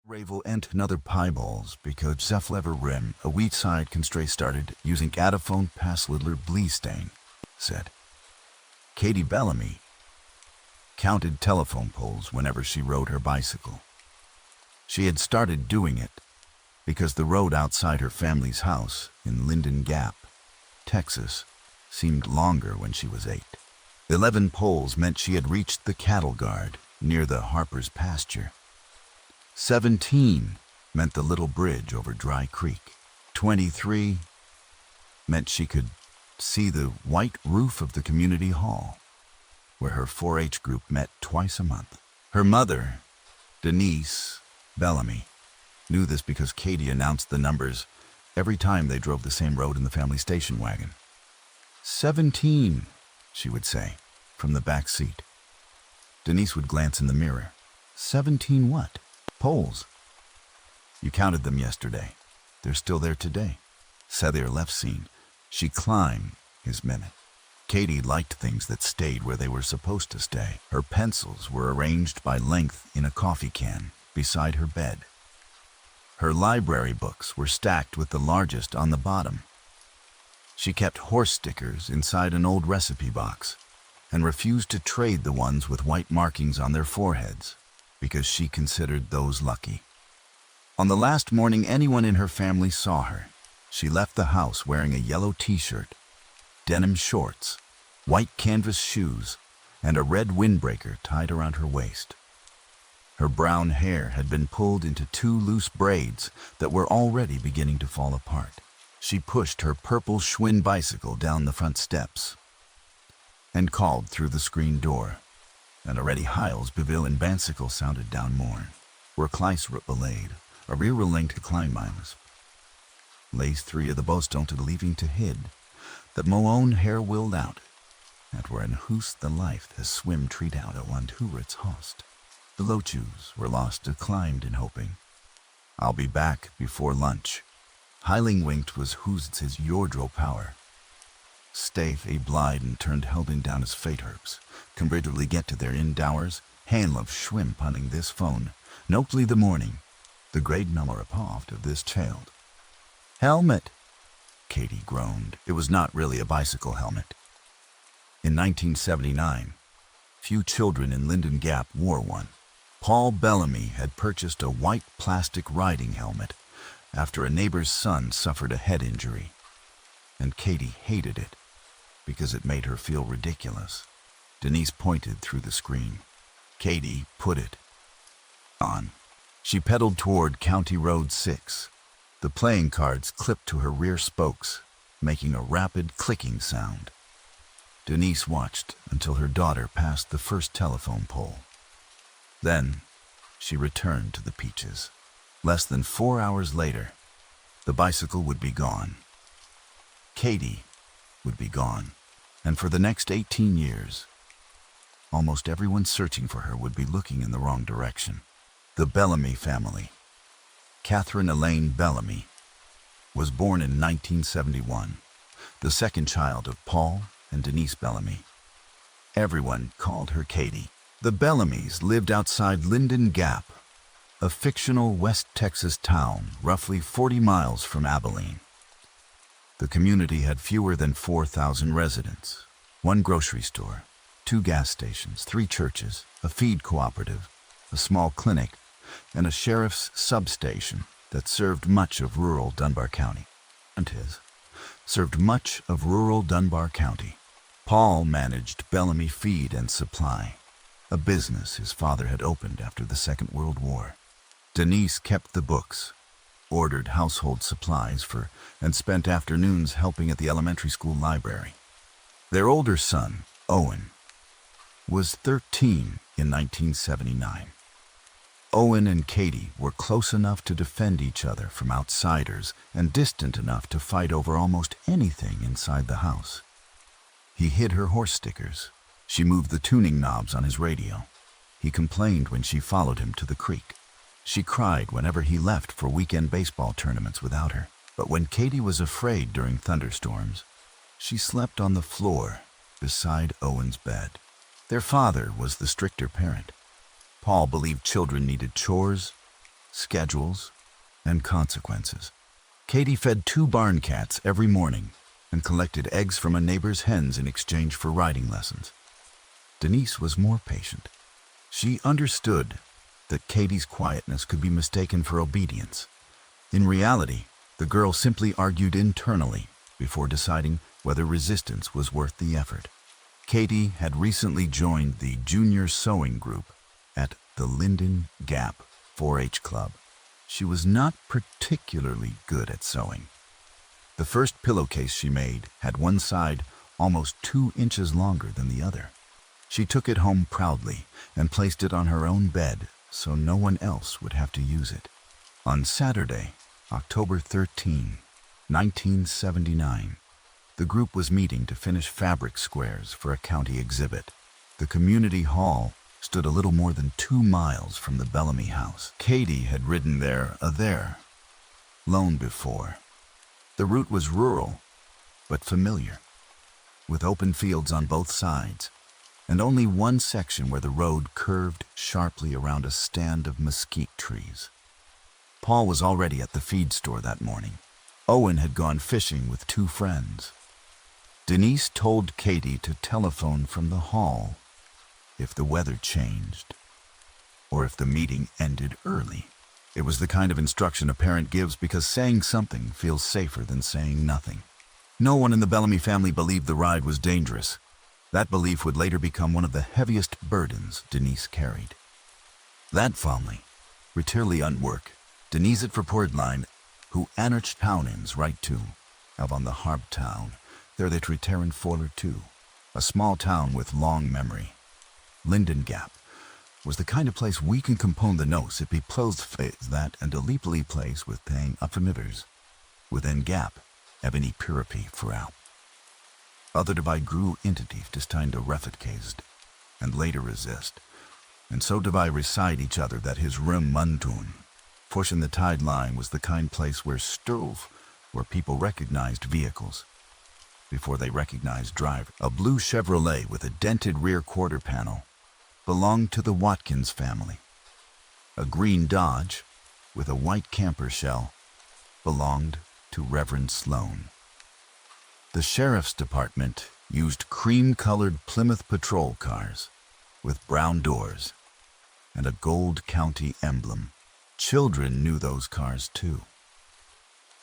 Ravel and another pieballs because Zeflever Rim, a wheat side constray started using Gadaphone Pass Lidler Bleestain, said. Katie Bellamy counted telephone poles whenever she rode her bicycle. She had started doing it because the road outside her family's house in Linden Gap, Texas, seemed longer when she was 8. 11 poles meant she had reached the cattle guard near the Harper's pasture. 17 meant the little bridge over Dry Creek. 23 meant she could see the white roof of the community hall, where her 4-H group met twice a month. Her mother, Denise Bellamy, knew this because Katie announced the numbers every time they drove the same road in the family station wagon. 17, she would say, from the back seat. Denise would glance in the mirror. 17 what? Poles. You counted them yesterday. They're still there today. Sethier left scene. She climbed his minute. Katie liked things that stayed where they were supposed to stay. Her pencils were arranged by length in a coffee can beside her bed. Her library books were stacked with the largest on the bottom. She kept horse stickers inside an old recipe box and refused to trade the ones with white markings on their foreheads because she considered those lucky. On the last morning anyone in her family saw her, she left the house wearing a yellow t-shirt, denim shorts, white canvas shoes, and a red windbreaker tied around her waist. Her brown hair had been pulled into 2 loose braids that were already beginning to fall apart. She pushed her purple Schwinn bicycle down the front steps and called through the screen door, and already Hiles, Beville, and Bansicle sounded down morn, where Kleisrup belayed, a rear linked Kleinmines. Lays 3 of the Bostone to the leaving to hid, that Moon hair willed out, at where in Hoos the life has swim treat out at one Huritz host. The Lochus were lost declined in hoping. I'll be back before lunch. Heiling winked was who's his Yordro power. Stave a blide and turned Helding down his fate herbs. Convridgerly get to their indowers, Hanlove schwim punning this phone. Nopely the morning, the great number appalled of this child. Helmet, Katie groaned. It was not really a bicycle helmet. In 1979, few children in Linden Gap wore one. Paul Bellamy had purchased a white plastic riding helmet after a neighbor's son suffered a head injury, and Katie hated it because it made her feel ridiculous. Denise pointed through the screen. Katie put it on. She pedaled toward County Road 6. The playing cards clipped to her rear spokes, making a rapid clicking sound. Denise watched until her daughter passed the first telephone pole. Then she returned to the Peaches. Less than 4 hours later, the bicycle would be gone. Katie would be gone, and for the next 18 years, almost everyone searching for her would be looking in the wrong direction. The Bellamy family, Catherine Elaine Bellamy, was born in 1971, the second child of Paul and Denise Bellamy. Everyone called her Katie. The Bellamys lived outside Linden Gap, a fictional West Texas town roughly 40 miles from Abilene. The community had fewer than 4,000 residents, 1 grocery store, 2 gas stations, 3 churches, a feed cooperative, a small clinic, and a sheriff's substation that served much of rural Dunbar County. Paul managed Bellamy Feed and Supply, a business his father had opened after the Second World War. Denise kept the books, ordered household supplies for, and spent afternoons helping at the elementary school library. Their older son, Owen, was 13 in 1979. Owen and Katie were close enough to defend each other from outsiders and distant enough to fight over almost anything inside the house. He hid her horse stickers. She moved the tuning knobs on his radio. He complained when she followed him to the creek. She cried whenever he left for weekend baseball tournaments without her. But when Katie was afraid during thunderstorms, she slept on the floor beside Owen's bed. Their father was the stricter parent. Paul believed children needed chores, schedules, and consequences. Katie fed 2 barn cats every morning and collected eggs from a neighbor's hens in exchange for riding lessons. Denise was more patient. She understood that Katie's quietness could be mistaken for obedience. In reality, the girl simply argued internally before deciding whether resistance was worth the effort. Katie had recently joined the junior sewing group at the Linden Gap 4-H Club. She was not particularly good at sewing. The first pillowcase she made had one side almost 2 inches longer than the other. She took it home proudly and placed it on her own bed so no one else would have to use it. On Saturday, October 13, 1979, the group was meeting to finish fabric squares for a county exhibit. The community hall stood a little more than 2 miles from the Bellamy house. Katie had ridden there alone before. The route was rural, but familiar, with open fields on both sides, and only one section where the road curved sharply around a stand of mesquite trees. Paul was already at the feed store that morning. Owen had gone fishing with 2 friends. Denise told Katie to telephone from the hall if the weather changed, or if the meeting ended early. It was the kind of instruction a parent gives because saying something feels safer than saying nothing. No one in the Bellamy family believed the ride was dangerous. That belief would later become one of the heaviest burdens Denise carried. That family, retirely unwork, Denise at Verpoordline, who Anarch Townins right to, of on the Harp town, there that return Foiler too, a small town with long memory. Linden Gap was the kind of place we can compone the nose it be closed face that and a leaply place with paying up from rivers. Within Gap, ebony purity for out. Other divide grew entity distined a refitcased, and later resist, and so divide reside each other that his rim muntun. Pushing the tide line was the kind place where people recognized vehicles before they recognized driver. A blue Chevrolet with a dented rear quarter panel belonged to the Watkins family. A green Dodge with a white camper shell belonged to Reverend Sloan. The sheriff's department used cream-colored Plymouth patrol cars with brown doors and a gold county emblem. Children knew those cars too.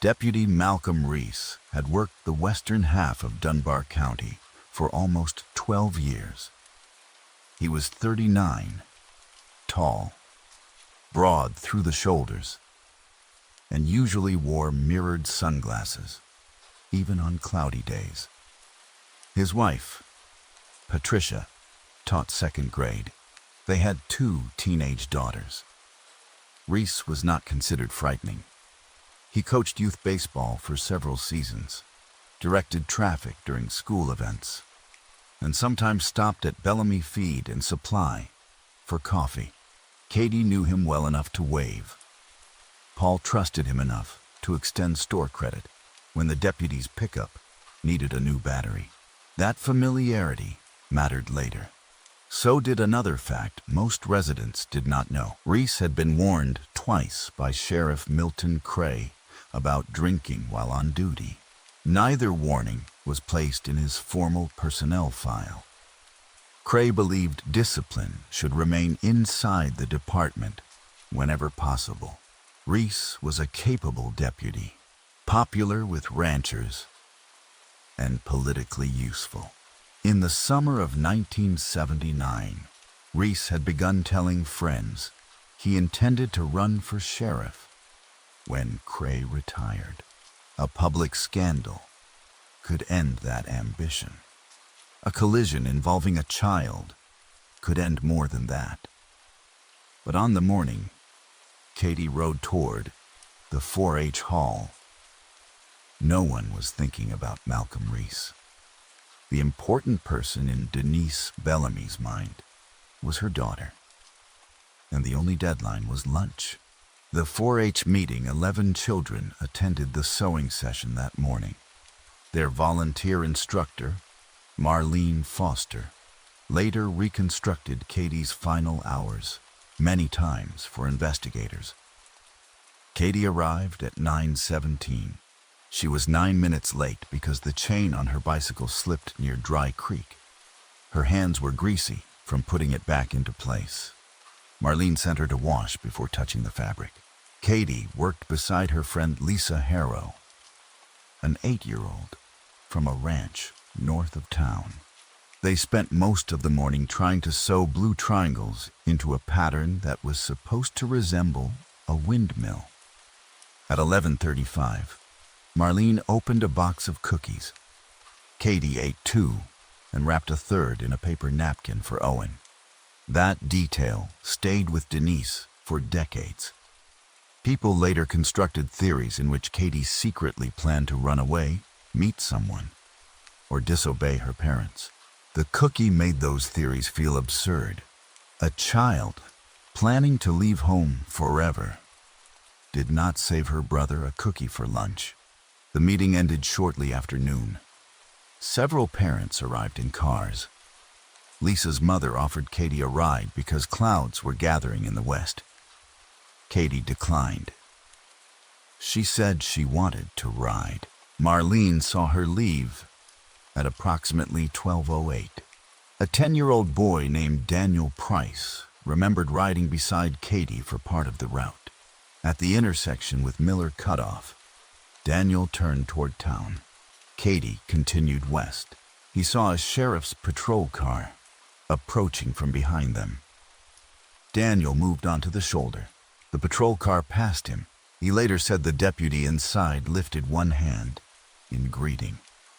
Deputy Malcolm Reese had worked the western half of Dunbar County for almost 12 years. He was 39, tall, broad through the shoulders, and usually wore mirrored sunglasses, even on cloudy days. His wife, Patricia, taught 2nd grade. They had 2 teenage daughters. Reese was not considered frightening. He coached youth baseball for several seasons, directed traffic during school events, and sometimes stopped at Bellamy Feed and Supply for coffee. Katie knew him well enough to wave. Paul trusted him enough to extend store credit when the deputy's pickup needed a new battery. That familiarity mattered later. So did another fact most residents did not know. Reese had been warned twice by Sheriff Milton Cray about drinking while on duty. Neither warning was placed in his formal personnel file. Cray believed discipline should remain inside the department whenever possible. Reese was a capable deputy, popular with ranchers, and politically useful. In the summer of 1979, Reese had begun telling friends he intended to run for sheriff when Cray retired. A public scandal could end that ambition. A collision involving a child could end more than that. But on the morning Katie rode toward the 4-H hall, no one was thinking about Malcolm Reese. The important person in Denise Bellamy's mind was her daughter, and the only deadline was lunch. The 4-H meeting, 11 children attended the sewing session that morning. Their volunteer instructor, Marlene Foster, later reconstructed Katie's final hours, many times for investigators. Katie arrived at 9:17. She was 9 minutes late because the chain on her bicycle slipped near Dry Creek. Her hands were greasy from putting it back into place. Marlene sent her to wash before touching the fabric. Katie worked beside her friend Lisa Harrow, an 8-year-old from a ranch north of town. They spent most of the morning trying to sew blue triangles into a pattern that was supposed to resemble a windmill. At 11:35, Marlene opened a box of cookies. Katie ate 2 and wrapped a third in a paper napkin for Owen. That detail stayed with Denise for decades. People later constructed theories in which Katie secretly planned to run away, meet someone, or disobey her parents. The cookie made those theories feel absurd. A child planning to leave home forever did not save her brother a cookie for lunch. The meeting ended shortly after noon. Several parents arrived in cars. Lisa's mother offered Katie a ride because clouds were gathering in the west. Katie declined. She said she wanted to ride. Marlene saw her leave at approximately 12:08. A 10-year-old boy named Daniel Price remembered riding beside Katie for part of the route. At the intersection with Miller Cutoff, Daniel turned toward town. Katie continued west. He saw a sheriff's patrol car approaching from behind them. Daniel moved onto the shoulder. The patrol car passed him. He later said the deputy inside lifted one hand in greeting.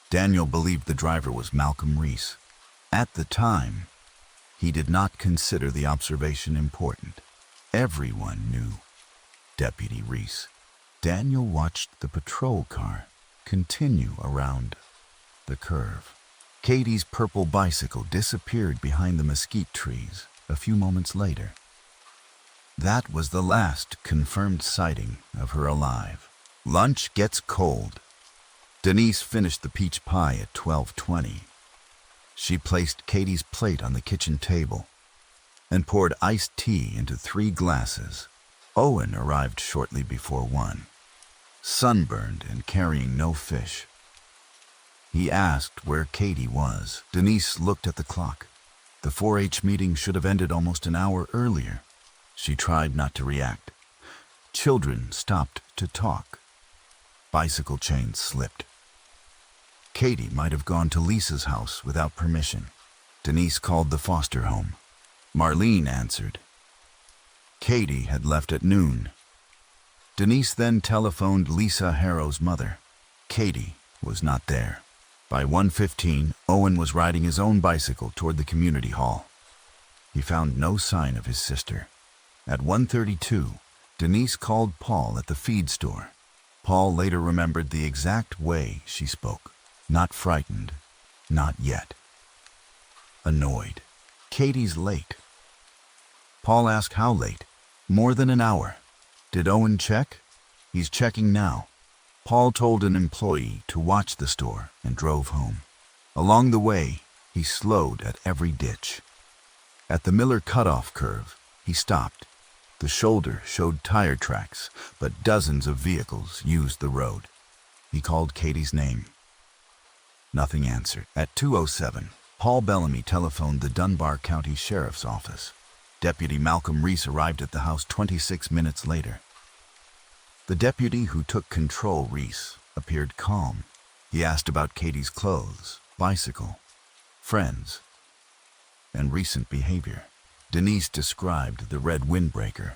Daniel believed the driver was Malcolm Reese. At the time, he did not consider the observation important. Everyone knew Deputy Reese. Daniel watched the patrol car continue around the curve. Katie's purple bicycle disappeared behind the mesquite trees a few moments later. That was the last confirmed sighting of her alive. Lunch gets cold. Denise finished the peach pie at 12:20. She placed Katie's plate on the kitchen table and poured iced tea into 3 glasses. Owen arrived shortly before 1, sunburned and carrying no fish. He asked where Katie was. Denise looked at the clock. The 4-H meeting should have ended almost an hour earlier. She tried not to react. Children stopped to talk. Bicycle chains slipped. Katie might have gone to Lisa's house without permission. Denise called the foster home. Marlene answered. Katie had left at noon. Denise then telephoned Lisa Harrow's mother. Katie was not there. By 1:15, Owen was riding his own bicycle toward the community hall. He found no sign of his sister. At 1:32, Denise called Paul at the feed store. Paul later remembered the exact way she spoke. Not frightened, not yet. Annoyed. Katie's late. Paul asked how late. More than an hour. Did Owen check? He's checking now. Paul told an employee to watch the store and drove home. Along the way, he slowed at every ditch. At the Miller Cutoff curve, he stopped. The shoulder showed tire tracks, but dozens of vehicles used the road. He called Katie's name. Nothing answered. At 2:07, Paul Bellamy telephoned the Dunbar County Sheriff's Office. Deputy Malcolm Reese arrived at the house 26 minutes later. The deputy who took control, Reese, appeared calm. He asked about Katie's clothes, bicycle, friends, and recent behavior. Denise described the red windbreaker.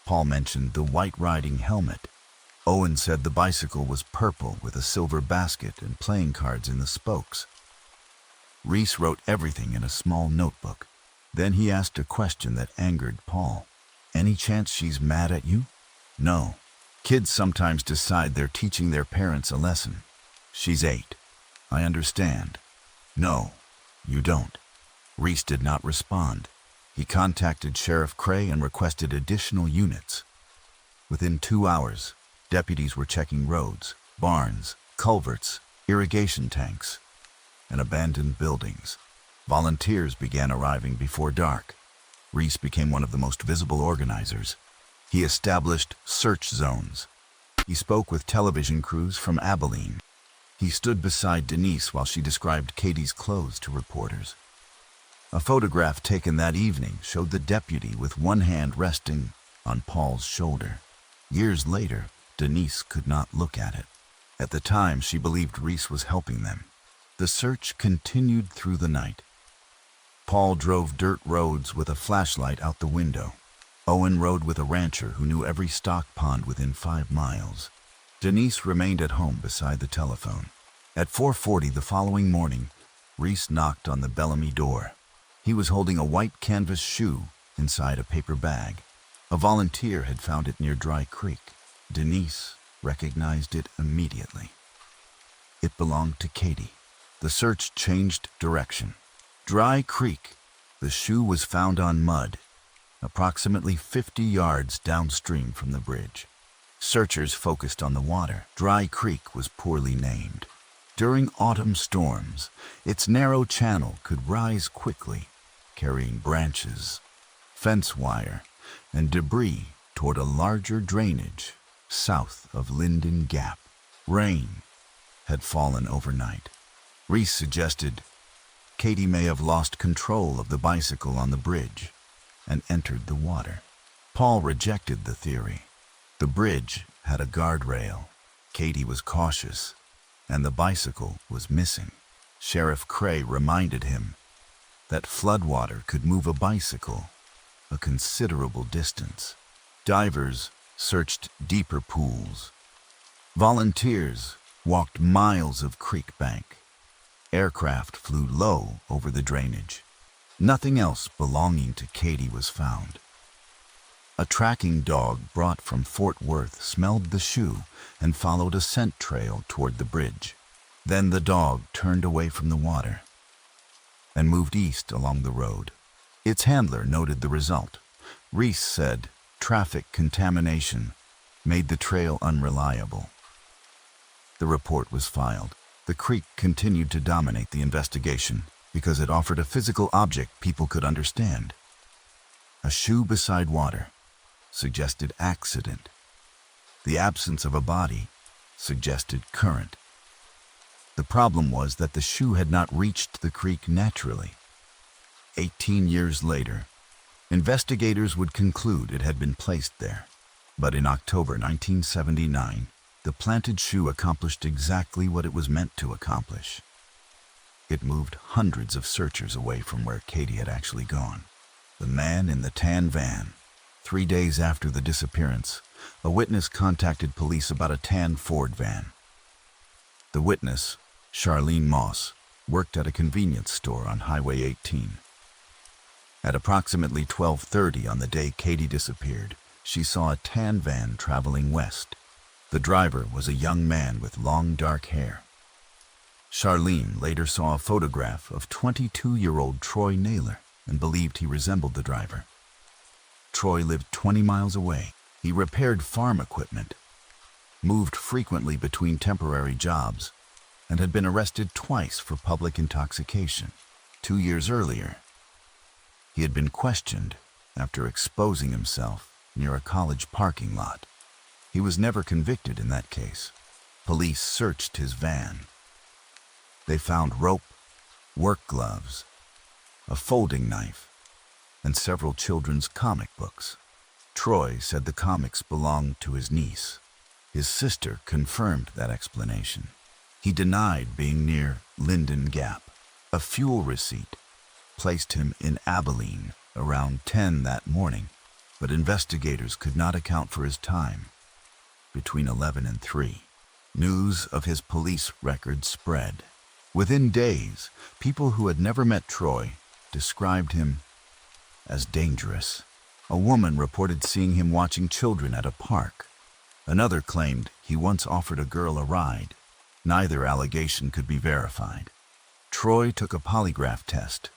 Paul mentioned the white riding helmet. Owen said the bicycle was purple with a silver basket and playing cards in the spokes. Reese wrote everything in a small notebook. Then he asked a question that angered Paul. Any chance she's mad at you? No. Kids sometimes decide they're teaching their parents a lesson. She's 8. I understand. No, you don't. Reese did not respond. He contacted Sheriff Cray and requested additional units. Within 2 hours, deputies were checking roads, barns, culverts, irrigation tanks, and abandoned buildings. Volunteers began arriving before dark. Reese became one of the most visible organizers. He established search zones. He spoke with television crews from Abilene. He stood beside Denise while she described Katie's clothes to reporters. A photograph taken that evening showed the deputy with one hand resting on Paul's shoulder. Years later, Denise could not look at it. At the time, she believed Reese was helping them. The search continued through the night. Paul drove dirt roads with a flashlight out the window. Owen rode with a rancher who knew every stock pond within 5 miles. Denise remained at home beside the telephone. At 4:40 the following morning, Reese knocked on the Bellamy door. He was holding a white canvas shoe inside a paper bag. A volunteer had found it near Dry Creek. Denise recognized it immediately. It belonged to Katie. The search changed direction. Dry Creek. The shoe was found on mud, approximately 50 yards downstream from the bridge. Searchers focused on the water. Dry Creek was poorly named. During autumn storms, its narrow channel could rise quickly, carrying branches, fence wire, and debris toward a larger drainage south of Linden Gap. Rain had fallen overnight. Reese suggested Katie may have lost control of the bicycle on the bridge and entered the water. Paul rejected the theory. The bridge had a guardrail. Katie was cautious, and the bicycle was missing. Sheriff Cray reminded him that floodwater could move a bicycle a considerable distance. Divers searched deeper pools. Volunteers walked miles of creek bank. Aircraft flew low over the drainage. Nothing else belonging to Katie was found. A tracking dog brought from Fort Worth smelled the shoe and followed a scent trail toward the bridge. Then the dog turned away from the water and moved east along the road. Its handler noted the result. Reese said traffic contamination made the trail unreliable. The report was filed. The creek continued to dominate the investigation because it offered a physical object people could understand. A shoe beside water suggested accident. The absence of a body suggested current. The problem was that the shoe had not reached the creek naturally. 18 years later, investigators would conclude it had been placed there. But in October 1979, the planted shoe accomplished exactly what it was meant to accomplish. It moved hundreds of searchers away from where Katie had actually gone. The man in the tan van. 3 days after the disappearance, a witness contacted police about a tan Ford van. The witness, Charlene Moss, worked at a convenience store on Highway 18. At approximately 12:30 on the day Katie disappeared, she saw a tan van traveling west. The driver was a young man with long dark hair. Charlene later saw a photograph of 22-year-old Troy Naylor and believed he resembled the driver. Troy lived 20 miles away. He repaired farm equipment, moved frequently between temporary jobs, and had been arrested twice for public intoxication. 2 years earlier, he had been questioned after exposing himself near a college parking lot. He was never convicted in that case. Police searched his van. They found rope, work gloves, a folding knife, and several children's comic books. Troy said the comics belonged to his niece. His sister confirmed that explanation. He denied being near Linden Gap. A fuel receipt placed him in Abilene around 10 that morning, but investigators could not account for his time between 11 and 3. News of his police record spread. Within days, people who had never met Troy described him as dangerous. A woman reported seeing him watching children at a park. Another claimed he once offered a girl a ride. Neither allegation could be verified. Troy took a polygraph test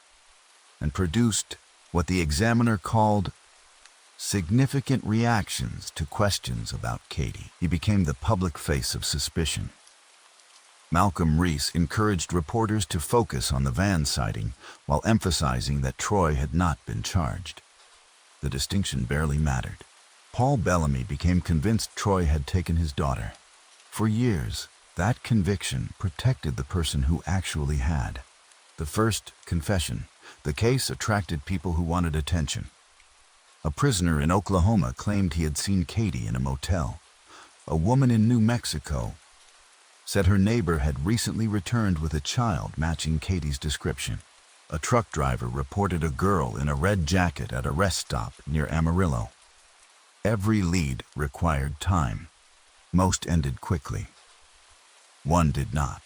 and produced what the examiner called significant reactions to questions about Katie. He became the public face of suspicion. Malcolm Reese encouraged reporters to focus on the van sighting while emphasizing that Troy had not been charged. The distinction barely mattered. Paul Bellamy became convinced Troy had taken his daughter. For years, that conviction protected the person who actually had. The first confession. The case attracted people who wanted attention. A prisoner in Oklahoma claimed he had seen Katie in a motel. A woman in New Mexico said her neighbor had recently returned with a child matching Katie's description. A truck driver reported a girl in a red jacket at a rest stop near Amarillo. Every lead required time. Most ended quickly. One did not.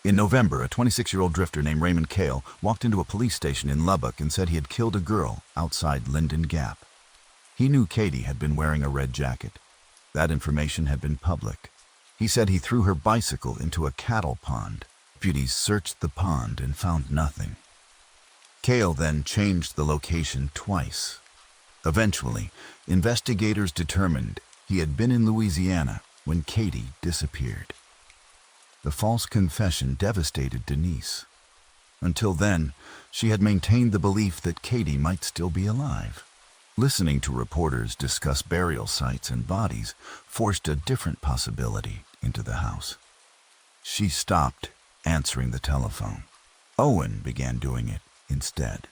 In November, a 26-year-old drifter named Raymond Cale walked into a police station in Lubbock and said he had killed a girl outside Linden Gap. He knew Katie had been wearing a red jacket. That information had been public. He said he threw her bicycle into a cattle pond. Deputies searched the pond and found nothing. Cale then changed the location twice. Eventually, investigators determined he had been in Louisiana when Katie disappeared. The false confession devastated Denise. Until then, she had maintained the belief that Katie might still be alive. Listening to reporters discuss burial sites and bodies forced a different possibility into the house. She stopped answering the telephone. Owen began doing it instead.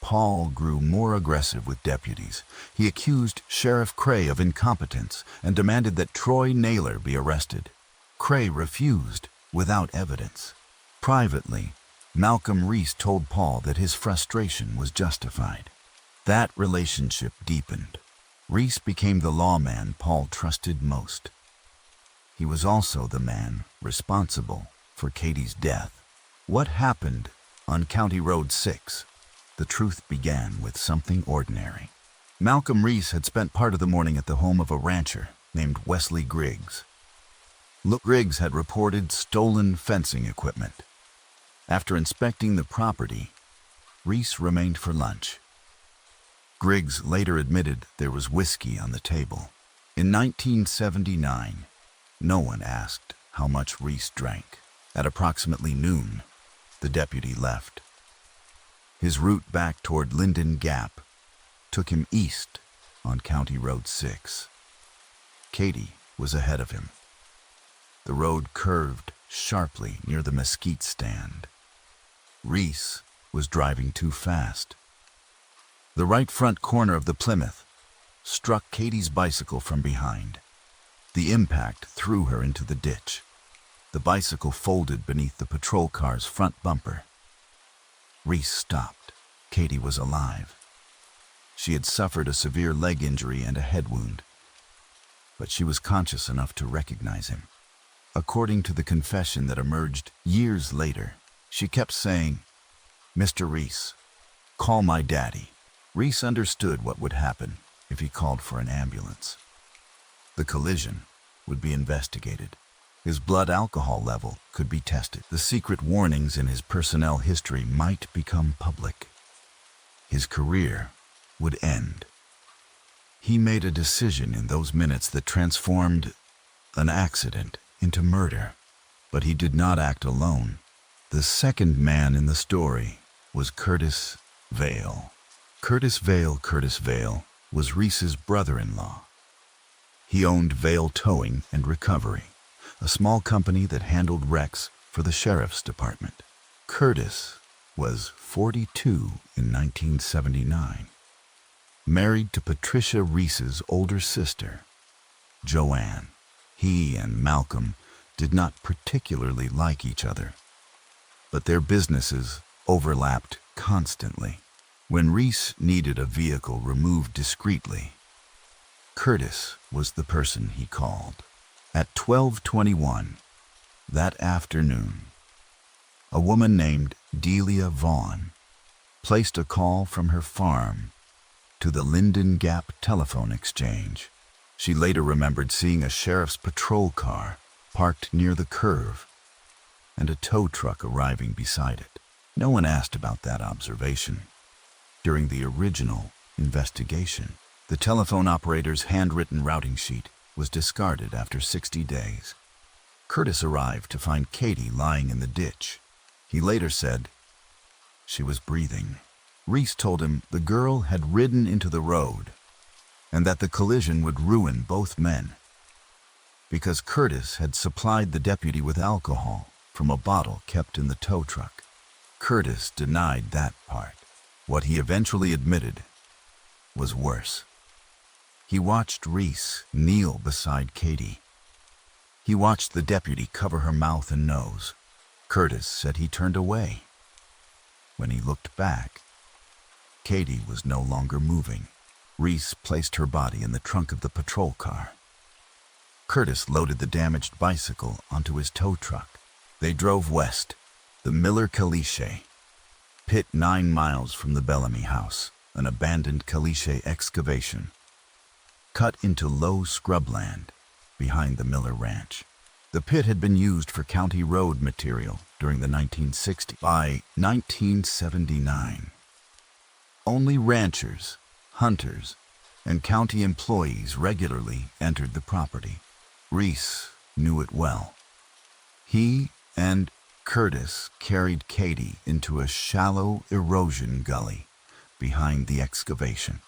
Paul grew more aggressive with deputies. He accused Sheriff Cray of incompetence and demanded that Troy Naylor be arrested. Cray refused without evidence. Privately, Malcolm Reese told Paul that his frustration was justified. That relationship deepened. Reese became the lawman Paul trusted most. He was also the man responsible for Katie's death. What happened on County Road 6? The truth began with something ordinary. Malcolm Reese had spent part of the morning at the home of a rancher named Wesley Griggs. Griggs had reported stolen fencing equipment. After inspecting the property, Reese remained for lunch. Griggs later admitted there was whiskey on the table. In 1979, no one asked how much Reese drank. At approximately noon, the deputy left. His route back toward Linden Gap took him east on County Road 6. Katie was ahead of him. The road curved sharply near the mesquite stand. Reese was driving too fast. The right front corner of the Plymouth struck Katie's bicycle from behind. The impact threw her into the ditch. The bicycle folded beneath the patrol car's front bumper. Reese stopped. Katie was alive. She had suffered a severe leg injury and a head wound, but she was conscious enough to recognize him. According to the confession that emerged years later, she kept saying, "Mr. Reese, call my daddy." Reese understood what would happen if he called for an ambulance. The collision would be investigated. His blood alcohol level could be tested. The secret warnings in his personnel history might become public. His career would end. He made a decision in those minutes that transformed an accident into murder. But he did not act alone. The second man in the story was Curtis Vale. Curtis Vale was Reese's brother-in-law. He owned Vale Towing and Recovery, a small company that handled wrecks for the sheriff's department. Curtis was 42 in 1979, married to Patricia Reese's older sister, Joanne. He and Malcolm did not particularly like each other, but their businesses overlapped constantly. When Reese needed a vehicle removed discreetly, Curtis was the person he called. At 12:21 that afternoon, a woman named Delia Vaughn placed a call from her farm to the Linden Gap telephone exchange. She later remembered seeing a sheriff's patrol car parked near the curve and a tow truck arriving beside it. No one asked about that observation. During the original investigation, the telephone operator's handwritten routing sheet was discarded after 60 days. Curtis arrived to find Katie lying in the ditch. He later said she was breathing. Reese told him the girl had ridden into the road and that the collision would ruin both men, because Curtis had supplied the deputy with alcohol from a bottle kept in the tow truck. Curtis denied that part. What he eventually admitted was worse. He watched Reese kneel beside Katie. He watched the deputy cover her mouth and nose. Curtis said he turned away. When he looked back, Katie was no longer moving. Reese placed her body in the trunk of the patrol car. Curtis loaded the damaged bicycle onto his tow truck. They drove west, the Miller Caliche pit 9 miles from the Bellamy house, an abandoned caliche excavation, cut into low scrubland behind the Miller Ranch. The pit had been used for county road material during the 1960s. By 1979, only ranchers, hunters, and county employees regularly entered the property. Reese knew it well. He and Curtis carried Katie into a shallow erosion gully behind the excavation.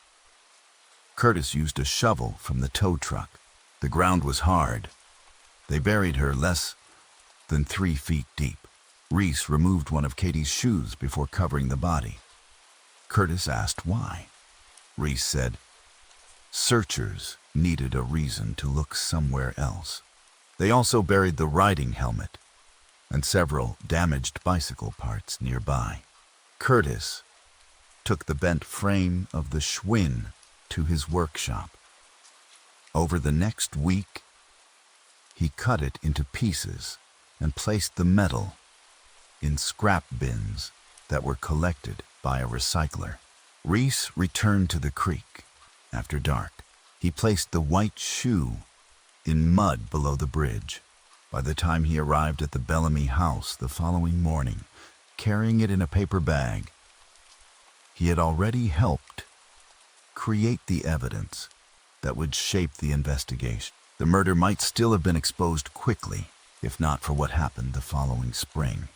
Curtis used a shovel from the tow truck. The ground was hard. They buried her less than 3 feet deep. Reese removed one of Katie's shoes before covering the body. Curtis asked why. Reese said, searchers needed a reason to look somewhere else. They also buried the riding helmet and several damaged bicycle parts nearby. Curtis took the bent frame of the Schwinn to his workshop. Over the next week, he cut it into pieces and placed the metal in scrap bins that were collected by a recycler. Reese returned to the creek after dark. He placed the white shoe in mud below the bridge. By the time he arrived at the Bellamy house the following morning, carrying it in a paper bag, he had already helped create the evidence that would shape the investigation. The murder might still have been exposed quickly, if not for what happened the following spring.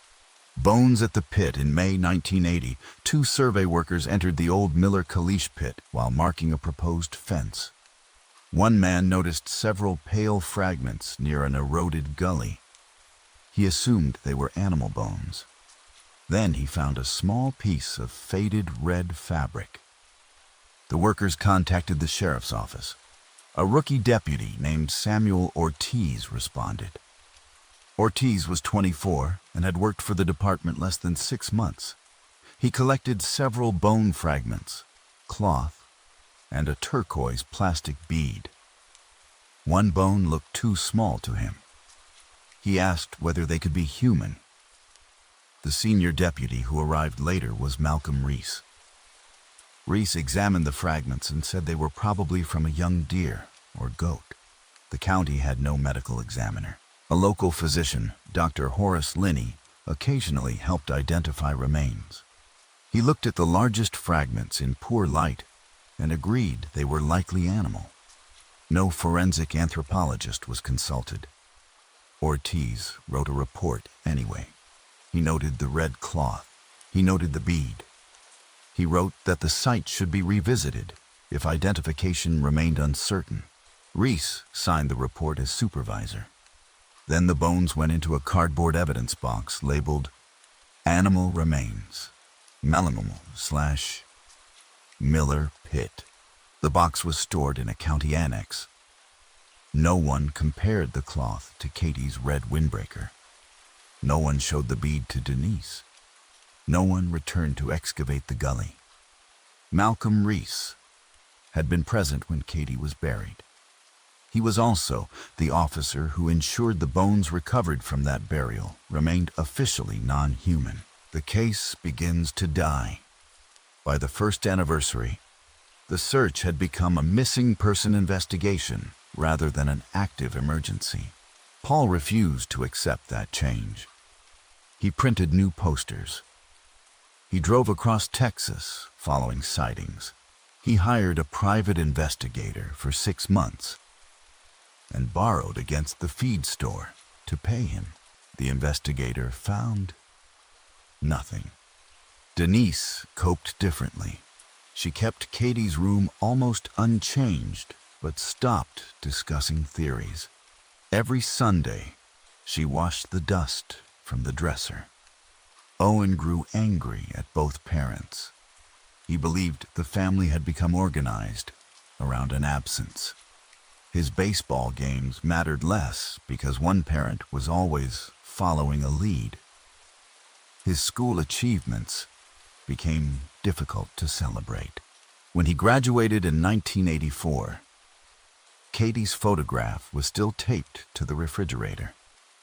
Bones at the pit in May 1980, 2 survey workers entered the old Miller Caliche pit while marking a proposed fence. One man noticed several pale fragments near an eroded gully. He assumed they were animal bones. Then he found a small piece of faded red fabric. The workers contacted the sheriff's office. A rookie deputy named Samuel Ortiz responded. Ortiz was 24 and had worked for the department less than 6 months. He collected several bone fragments, cloth, and a turquoise plastic bead. One bone looked too small to him. He asked whether they could be human. The senior deputy who arrived later was Malcolm Reese. Reese examined the fragments and said they were probably from a young deer or goat. The county had no medical examiner. A local physician, Dr. Horace Linney, occasionally helped identify remains. He looked at the largest fragments in poor light and agreed they were likely animal. No forensic anthropologist was consulted. Ortiz wrote a report anyway. He noted the red cloth. He noted the bead. He wrote that the site should be revisited if identification remained uncertain. Reese signed the report as supervisor. Then the bones went into a cardboard evidence box labeled Animal Remains, Malimal/Miller Pit. The box was stored in a county annex. No one compared the cloth to Katie's red windbreaker. No one showed the bead to Denise. No one returned to excavate the gully. Malcolm Reese had been present when Katie was buried. He was also the officer who ensured the bones recovered from that burial remained officially non-human. The case begins to die. By the first anniversary, the search had become a missing person investigation rather than an active emergency. Paul refused to accept that change. He printed new posters. He drove across Texas following sightings. He hired a private investigator for 6 months and borrowed against the feed store to pay him. The investigator found nothing. Denise coped differently. She kept Katie's room almost unchanged, but stopped discussing theories. Every Sunday, she washed the dust from the dresser. Owen grew angry at both parents. He believed the family had become organized around an absence. His baseball games mattered less because one parent was always following a lead. His school achievements became difficult to celebrate. When he graduated in 1984, Katie's photograph was still taped to the refrigerator.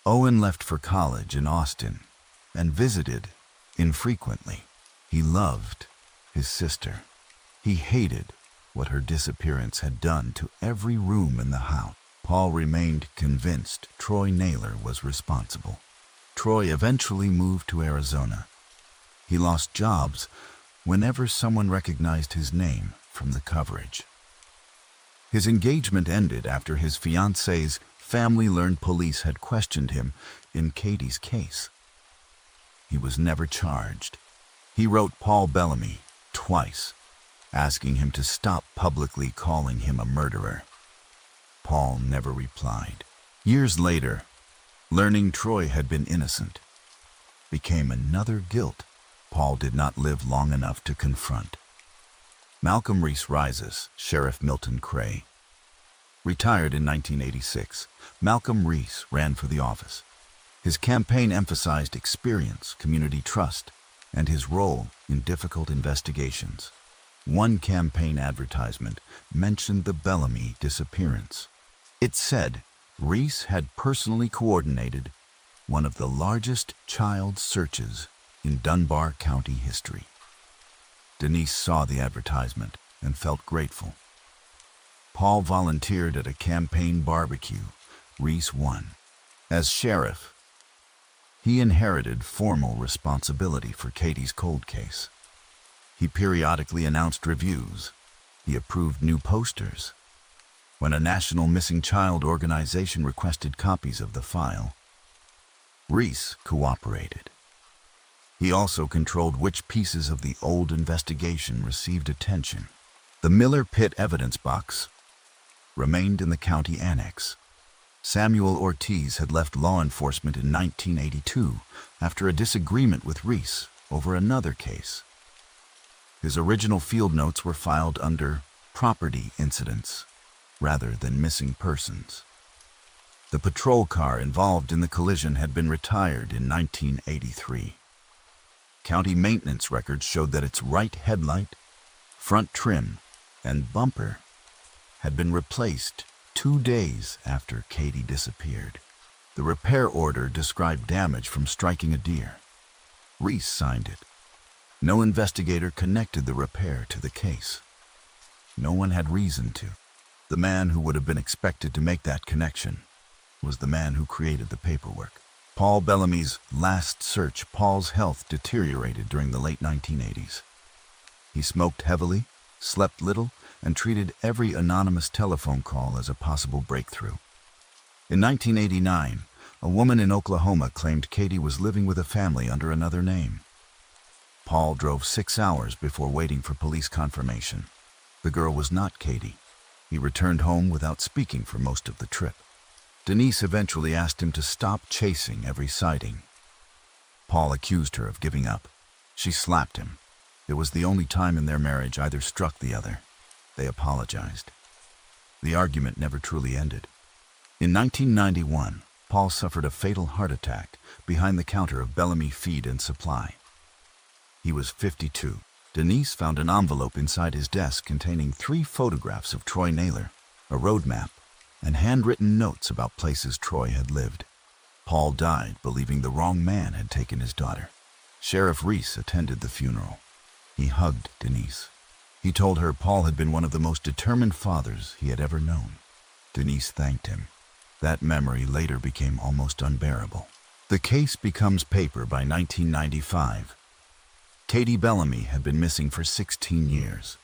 Owen left for college in Austin and visited infrequently. He loved his sister. He hated what her disappearance had done to every room in the house. Paul remained convinced Troy Naylor was responsible. Troy eventually moved to Arizona. He lost jobs whenever someone recognized his name from the coverage. His engagement ended after his fiancée's family learned police had questioned him in Katie's case. He was never charged. He wrote Paul Bellamy twice, asking him to stop publicly calling him a murderer. Paul never replied. Years later, learning Troy had been innocent became another guilt Paul did not live long enough to confront. Malcolm Reese Rises, Sheriff Milton Cray. Retired in 1986, Malcolm Reese ran for the office. His campaign emphasized experience, community trust, and his role in difficult investigations. One campaign advertisement mentioned the Bellamy disappearance. It said Reese had personally coordinated one of the largest child searches in Dunbar County history. Denise saw the advertisement and felt grateful. Paul volunteered at a campaign barbecue. Reese won. As sheriff, he inherited formal responsibility for Katie's cold case. He periodically announced reviews. He approved new posters. When a national missing child organization requested copies of the file, Reese cooperated. He also controlled which pieces of the old investigation received attention. The Miller Pit evidence box remained in the county annex. Samuel Ortiz had left law enforcement in 1982 after a disagreement with Reese over another case. His original field notes were filed under property incidents rather than missing persons. The patrol car involved in the collision had been retired in 1983. County maintenance records showed that its right headlight, front trim, and bumper had been replaced 2 days after Katie disappeared. The repair order described damage from striking a deer. Reese signed it. No investigator connected the repair to the case. No one had reason to. The man who would have been expected to make that connection was the man who created the paperwork. Paul Bellamy's last search. Paul's health deteriorated during the late 1980s. He smoked heavily, slept little, and treated every anonymous telephone call as a possible breakthrough. In 1989, a woman in Oklahoma claimed Katie was living with a family under another name. Paul drove 6 hours before waiting for police confirmation. The girl was not Katie. He returned home without speaking for most of the trip. Denise eventually asked him to stop chasing every sighting. Paul accused her of giving up. She slapped him. It was the only time in their marriage either struck the other. They apologized. The argument never truly ended. In 1991, Paul suffered a fatal heart attack behind the counter of Bellamy Feed and Supply. He was 52. Denise found an envelope inside his desk containing 3 photographs of Troy Naylor, a road map, and handwritten notes about places Troy had lived. Paul died believing the wrong man had taken his daughter. Sheriff Reese attended the funeral. He hugged Denise. He told her Paul had been one of the most determined fathers he had ever known. Denise thanked him. That memory later became almost unbearable. The case becomes paper by 1995. Katie Bellamy had been missing for 16 years.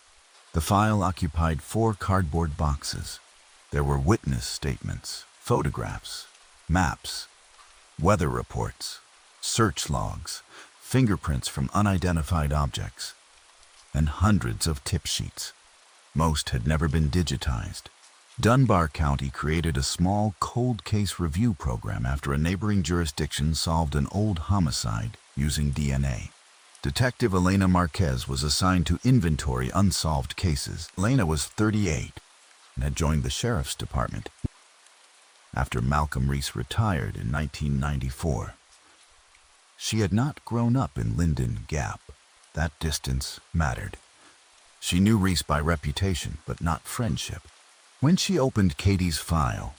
The file occupied 4 cardboard boxes. There were witness statements, photographs, maps, weather reports, search logs, fingerprints from unidentified objects. and hundreds of tip sheets. Most had never been digitized. Dunbar County created a small cold case review program after a neighboring jurisdiction solved an old homicide using DNA. Detective Elena Marquez was assigned to inventory unsolved cases. Elena was 38 and had joined the sheriff's department after Malcolm Reese retired in 1994. She had not grown up in Linden Gap. That distance mattered. She knew Reese by reputation, but not friendship. When she opened Katie's file,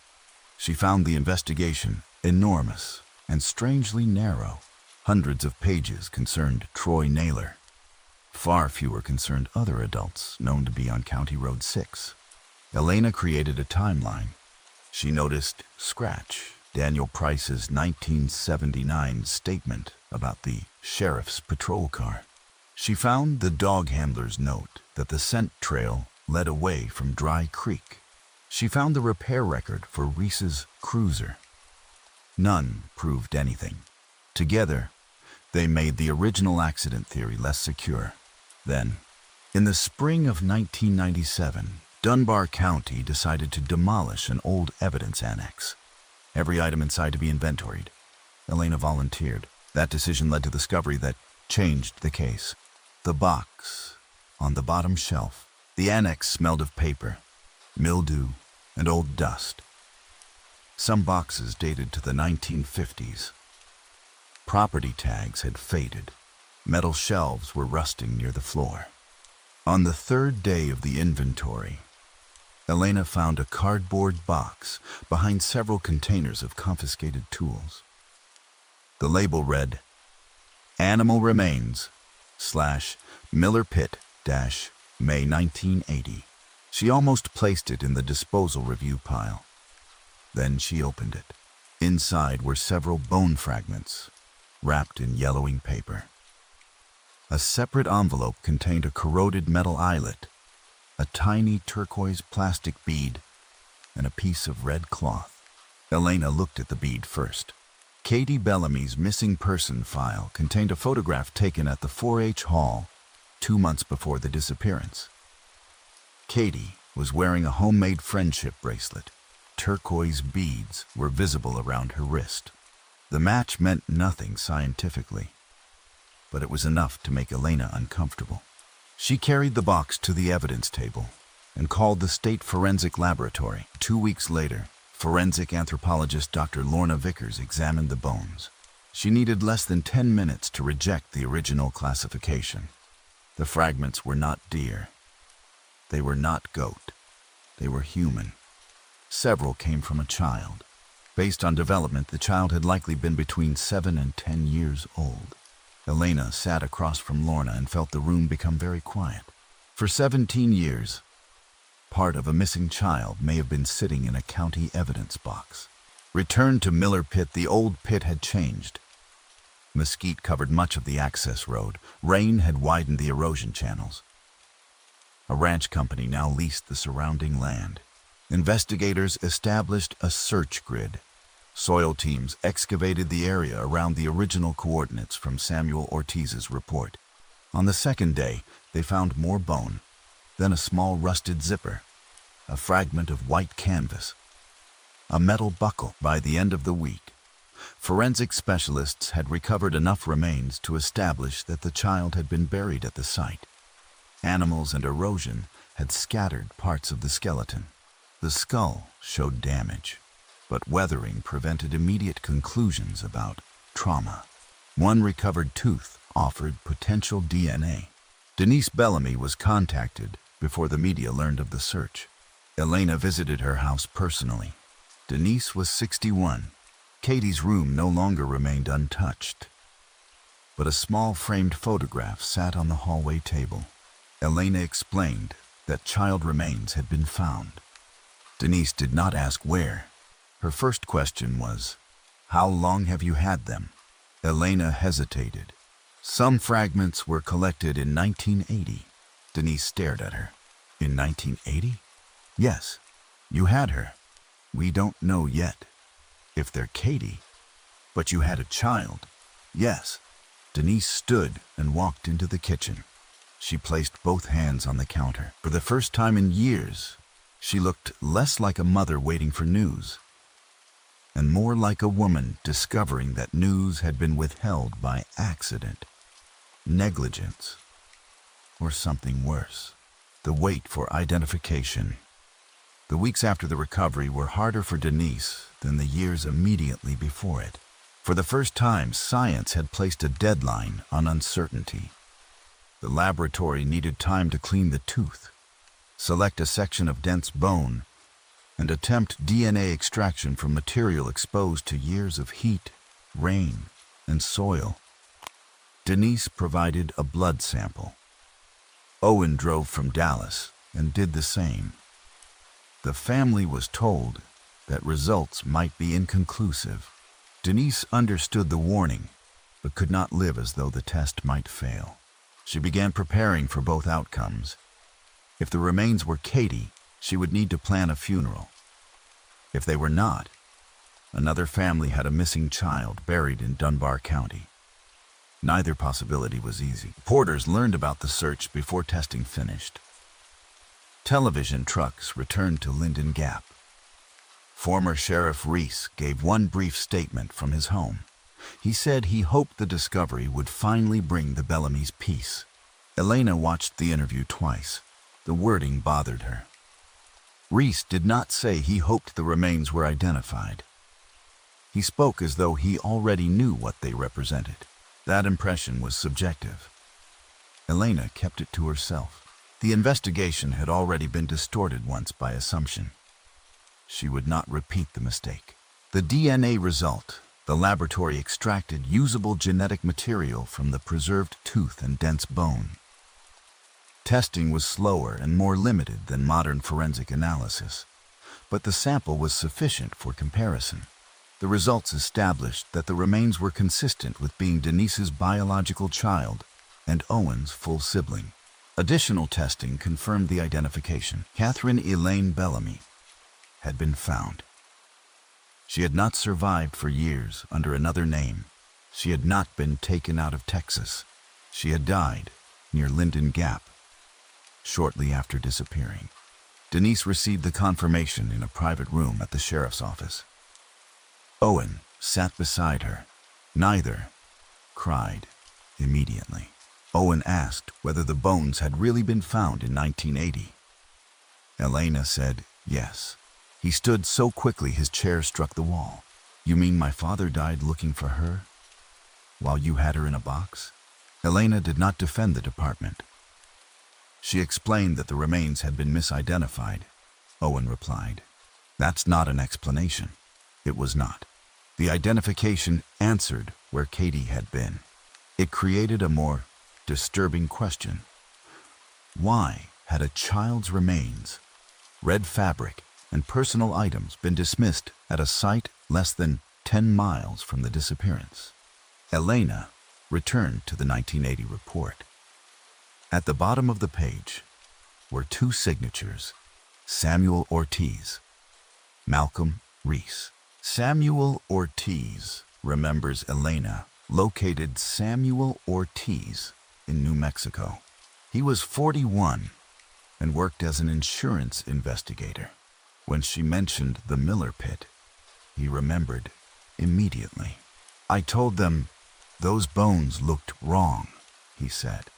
she found the investigation enormous and strangely narrow. Hundreds of pages concerned Troy Naylor. Far fewer concerned other adults known to be on County Road 6. Elena created a timeline. She noticed scratch Daniel Price's 1979 statement about the sheriff's patrol car. She found the dog handler's note that the scent trail led away from Dry Creek. She found the repair record for Reese's cruiser. None proved anything. Together, they made the original accident theory less secure. Then, in the spring of 1997, Dunbar County decided to demolish an old evidence annex. Every item inside to be inventoried. Elena volunteered. That decision led to the discovery that changed the case. The box on the bottom shelf. The annex smelled of paper, mildew, and old dust. Some boxes dated to the 1950s. Property tags had faded. Metal shelves were rusting near the floor. On the third day of the inventory, Elena found a cardboard box behind several containers of confiscated tools. The label read, "Animal Remains / Miller Pit - May 1980. She almost placed it in the disposal review pile. Then she opened it. Inside were several bone fragments, wrapped in yellowing paper. A separate envelope contained a corroded metal eyelet, a tiny turquoise plastic bead, and a piece of red cloth. Elena looked at the bead first. Katie Bellamy's missing person file contained a photograph taken at the 4-H Hall 2 months before the disappearance. Katie was wearing a homemade friendship bracelet. Turquoise beads were visible around her wrist. The match meant nothing scientifically, but it was enough to make Elena uncomfortable. She carried the box to the evidence table and called the State Forensic Laboratory. 2 weeks later, forensic anthropologist Dr. Lorna Vickers examined the bones. She needed less than 10 minutes to reject the original classification. The fragments were not deer. They were not goat. They were human. Several came from a child. Based on development, the child had likely been between 7 and 10 years old. Elena sat across from Lorna and felt the room become very quiet. For 17 years, part of a missing child may have been sitting in a county evidence box. Returned to Miller Pit, the old pit had changed. Mesquite covered much of the access road. Rain had widened the erosion channels. A ranch company now leased the surrounding land. Investigators established a search grid. Soil teams excavated the area around the original coordinates from Samuel Ortiz's report. On the second day, they found more bone, then a small rusted zipper, a fragment of white canvas, a metal buckle. By the end of the week, forensic specialists had recovered enough remains to establish that the child had been buried at the site. Animals and erosion had scattered parts of the skeleton. The skull showed damage, but weathering prevented immediate conclusions about trauma. One recovered tooth offered potential DNA. Denise Bellamy was contacted before the media learned of the search. Elena visited her house personally. Denise was 61. Katie's room no longer remained untouched, but a small framed photograph sat on the hallway table. Elena explained that child remains had been found. Denise did not ask where. Her first question was, "How long have you had them?" Elena hesitated. Some fragments were collected in 1980. Denise stared at her. In 1980? Yes, you had her. We don't know yet if they're Katie, but you had a child. Yes. Denise stood and walked into the kitchen. She placed both hands on the counter. For the first time in years, she looked less like a mother waiting for news, and more like a woman discovering that news had been withheld by accident, negligence, or something worse. The wait for identification. The weeks after the recovery were harder for Denise than the years immediately before it. For the first time, science had placed a deadline on uncertainty. The laboratory needed time to clean the tooth, select a section of dense bone, and attempt DNA extraction from material exposed to years of heat, rain, and soil. Denise provided a blood sample. Owen drove from Dallas and did the same. The family was told that results might be inconclusive. Denise understood the warning, but could not live as though the test might fail. She began preparing for both outcomes. If the remains were Katie, she would need to plan a funeral. If they were not, another family had a missing child buried in Dunbar County. Neither possibility was easy. Reporters learned about the search before testing finished. Television trucks returned to Linden Gap. Former Sheriff Reese gave one brief statement from his home. He said he hoped the discovery would finally bring the Bellamy's peace. Elena watched the interview twice. The wording bothered her. Reese did not say he hoped the remains were identified. He spoke as though he already knew what they represented. That impression was subjective. Elena kept it to herself. The investigation had already been distorted once by assumption. She would not repeat the mistake. The DNA result, the laboratory extracted usable genetic material from the preserved tooth and dense bone. Testing was slower and more limited than modern forensic analysis, but the sample was sufficient for comparison. The results established that the remains were consistent with being Denise's biological child and Owen's full sibling. Additional testing confirmed the identification. Catherine Elaine Bellamy had been found. She had not survived for years under another name. She had not been taken out of Texas. She had died near Linden Gap shortly after disappearing. Denise received the confirmation in a private room at the sheriff's office. Owen sat beside her. Neither cried immediately. Owen asked whether the bones had really been found in 1980. Elena said yes. He stood so quickly his chair struck the wall. "You mean my father died looking for her, while you had her in a box?" Elena did not defend the department. She explained that the remains had been misidentified. Owen replied, "That's not an explanation." It was not. The identification answered where Katie had been. It created a more disturbing question. Why had a child's remains, red fabric, and personal items been dismissed at a site less than 10 miles from the disappearance? Elena returned to the 1980 report. At the bottom of the page were 2 signatures: Samuel Ortiz, Malcolm Reese. Samuel Ortiz, remembers Elena, located Samuel Ortiz in New Mexico. He was 41 and worked as an insurance investigator. When she mentioned the Miller pit, he remembered immediately. "I told them those bones looked wrong," he said.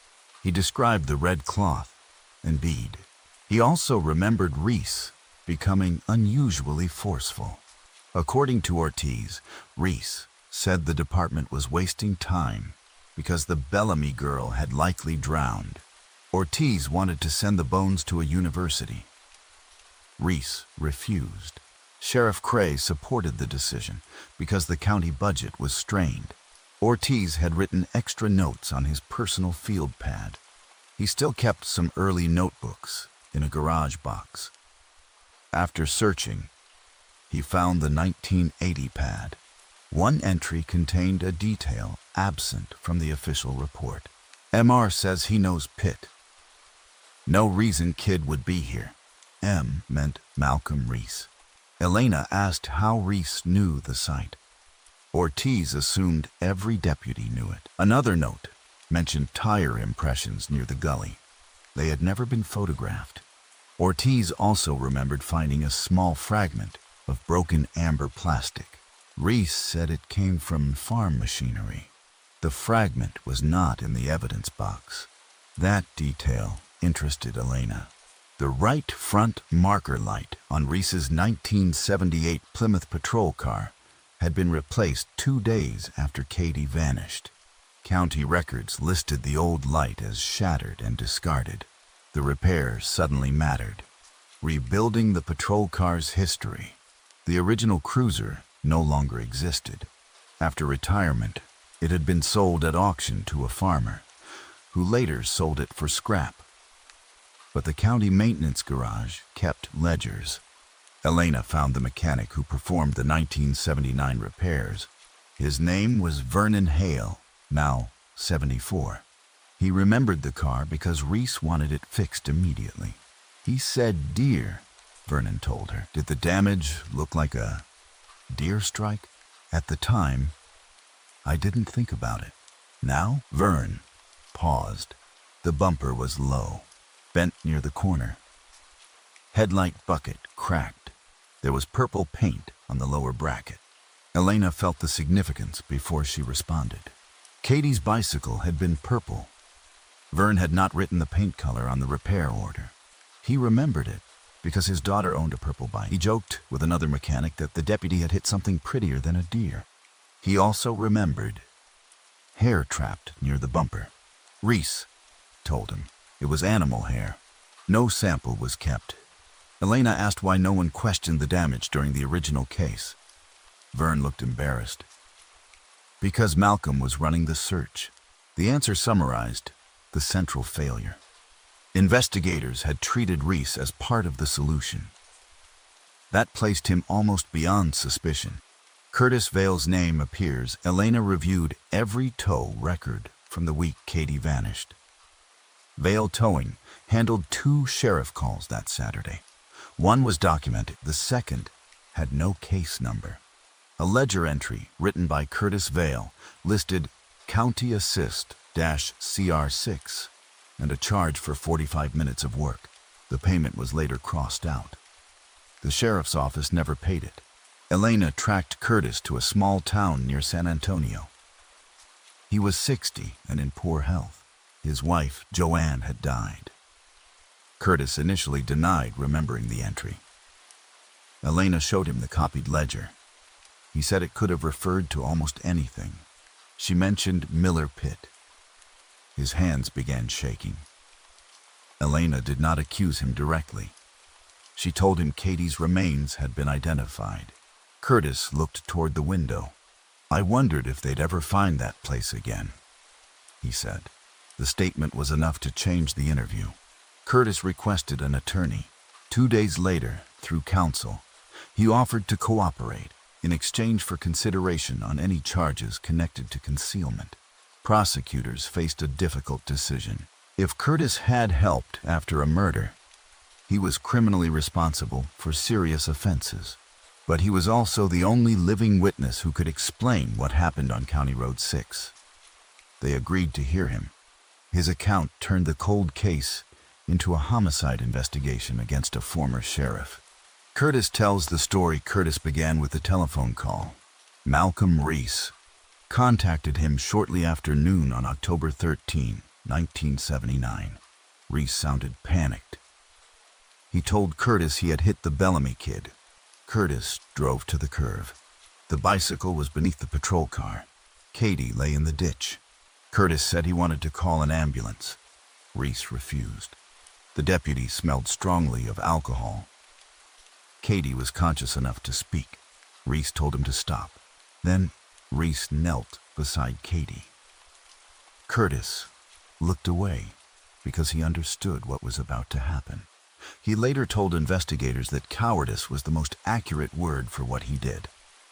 He described the red cloth and bead. He also remembered Reese becoming unusually forceful. According to Ortiz, Reese said the department was wasting time because the Bellamy girl had likely drowned. Ortiz wanted to send the bones to a university. Reese refused. Sheriff Cray supported the decision because the county budget was strained. Ortiz had written extra notes on his personal field pad. He still kept some early notebooks in a garage box. After searching, he found the 1980 pad. One entry contained a detail absent from the official report. MR says he knows Pitt. No reason kid would be here. M meant Malcolm Reese. Elena asked how Reese knew the site. Ortiz assumed every deputy knew it. Another note mentioned tire impressions near the gully. They had never been photographed. Ortiz also remembered finding a small fragment of broken amber plastic. Reese said it came from farm machinery. The fragment was not in the evidence box. That detail interested Elena. The right front marker light on Reese's 1978 Plymouth patrol car had been replaced 2 days after Katie vanished. County records listed the old light as shattered and discarded. The repair suddenly mattered, rebuilding the patrol car's history. The original cruiser no longer existed. After retirement, it had been sold at auction to a farmer, who later sold it for scrap. But the county maintenance garage kept ledgers. Elena found the mechanic who performed the 1979 repairs. His name was Vernon Hale, now 74. He remembered the car because Reese wanted it fixed immediately. He said deer, Vernon told her. Did the damage look like a deer strike? At the time, I didn't think about it. Now, Vern paused. The bumper was low, bent near the corner. Headlight bucket cracked. There was purple paint on the lower bracket. Elena felt the significance before she responded. Katie's bicycle had been purple. Vern had not written the paint color on the repair order. He remembered it because his daughter owned a purple bike. He joked with another mechanic that the deputy had hit something prettier than a deer. He also remembered hair trapped near the bumper. Reese told him it was animal hair. No sample was kept. Elena asked why no one questioned the damage during the original case. Vern looked embarrassed. Because Malcolm was running the search. The answer summarized the central failure. Investigators had treated Reese as part of the solution. That placed him almost beyond suspicion. Curtis Vale's name appears. Elena reviewed every tow record from the week Katie vanished. Vale Towing handled 2 sheriff calls that Saturday. One was documented. The second had no case number. A ledger entry written by Curtis Vale listed County Assist-CR6 and a charge for 45 minutes of work. The payment was later crossed out. The sheriff's office never paid it. Elena tracked Curtis to a small town near San Antonio. He was 60 and in poor health. His wife, Joanne, had died. Curtis initially denied remembering the entry. Elena showed him the copied ledger. He said it could have referred to almost anything. She mentioned Miller Pit. His hands began shaking. Elena did not accuse him directly. She told him Katie's remains had been identified. Curtis looked toward the window. I wondered if they'd ever find that place again, he said. The statement was enough to change the interview. Curtis requested an attorney. 2 days later, through counsel, he offered to cooperate in exchange for consideration on any charges connected to concealment. Prosecutors faced a difficult decision. If Curtis had helped after a murder, he was criminally responsible for serious offenses. But he was also the only living witness who could explain what happened on County Road 6. They agreed to hear him. His account turned the cold case into a homicide investigation against a former sheriff. Curtis tells the story. Curtis began with a telephone call. Malcolm Reese contacted him shortly after noon on October 13, 1979. Reese sounded panicked. He told Curtis he had hit the Bellamy kid. Curtis drove to the curve. The bicycle was beneath the patrol car. Katie lay in the ditch. Curtis said he wanted to call an ambulance. Reese refused. The deputy smelled strongly of alcohol. Katie was conscious enough to speak. Reese told him to stop. Then Reese knelt beside Katie. Curtis looked away because he understood what was about to happen. He later told investigators that cowardice was the most accurate word for what he did.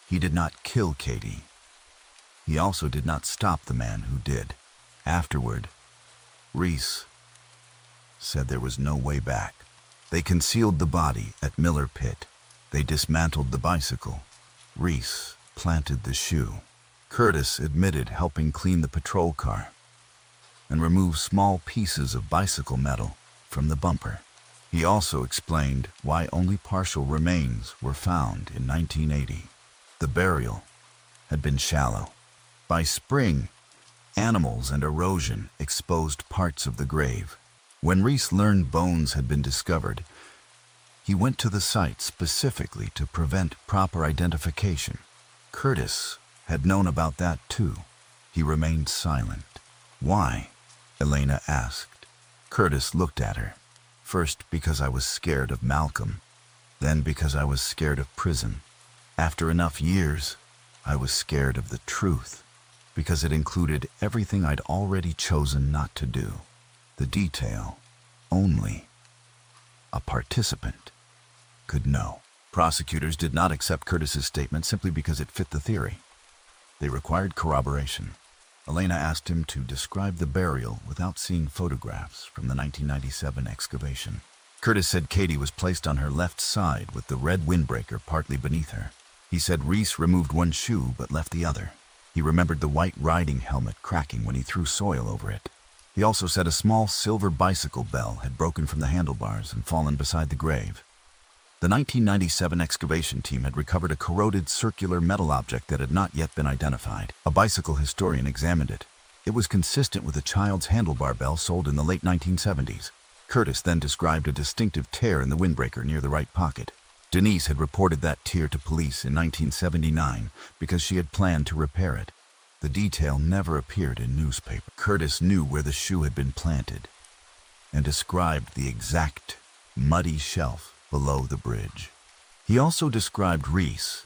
He did not kill Katie. He also did not stop the man who did. Afterward, Reese said there was no way back. They concealed the body at Miller Pit. They dismantled the bicycle. Reese planted the shoe. Curtis admitted helping clean the patrol car. and remove small pieces of bicycle metal from the bumper. He also explained why only partial remains were found in 1980. The burial had been shallow. By spring, animals and erosion exposed parts of the grave. When Reese learned bones had been discovered, he went to the site specifically to prevent proper identification. Curtis had known about that too. He remained silent. "Why?" Elena asked. Curtis looked at her. "First because I was scared of Malcolm, then because I was scared of prison. After enough years, I was scared of the truth, because it included everything I'd already chosen not to do. The detail only a participant could know." Prosecutors did not accept Curtis's statement simply because it fit the theory. They required corroboration. Elena asked him to describe the burial without seeing photographs from the 1997 excavation. Curtis said Katie was placed on her left side with the red windbreaker partly beneath her. He said Reese removed one shoe but left the other. He remembered the white riding helmet cracking when he threw soil over it. He also said a small silver bicycle bell had broken from the handlebars and fallen beside the grave. The 1997 excavation team had recovered a corroded circular metal object that had not yet been identified. A bicycle historian examined it. It was consistent with a child's handlebar bell sold in the late 1970s. Curtis then described a distinctive tear in the windbreaker near the right pocket. Denise had reported that tear to police in 1979 because she had planned to repair it. The detail never appeared in newspaper. Curtis knew where the shoe had been planted and described the exact muddy shelf below the bridge. He also described Reese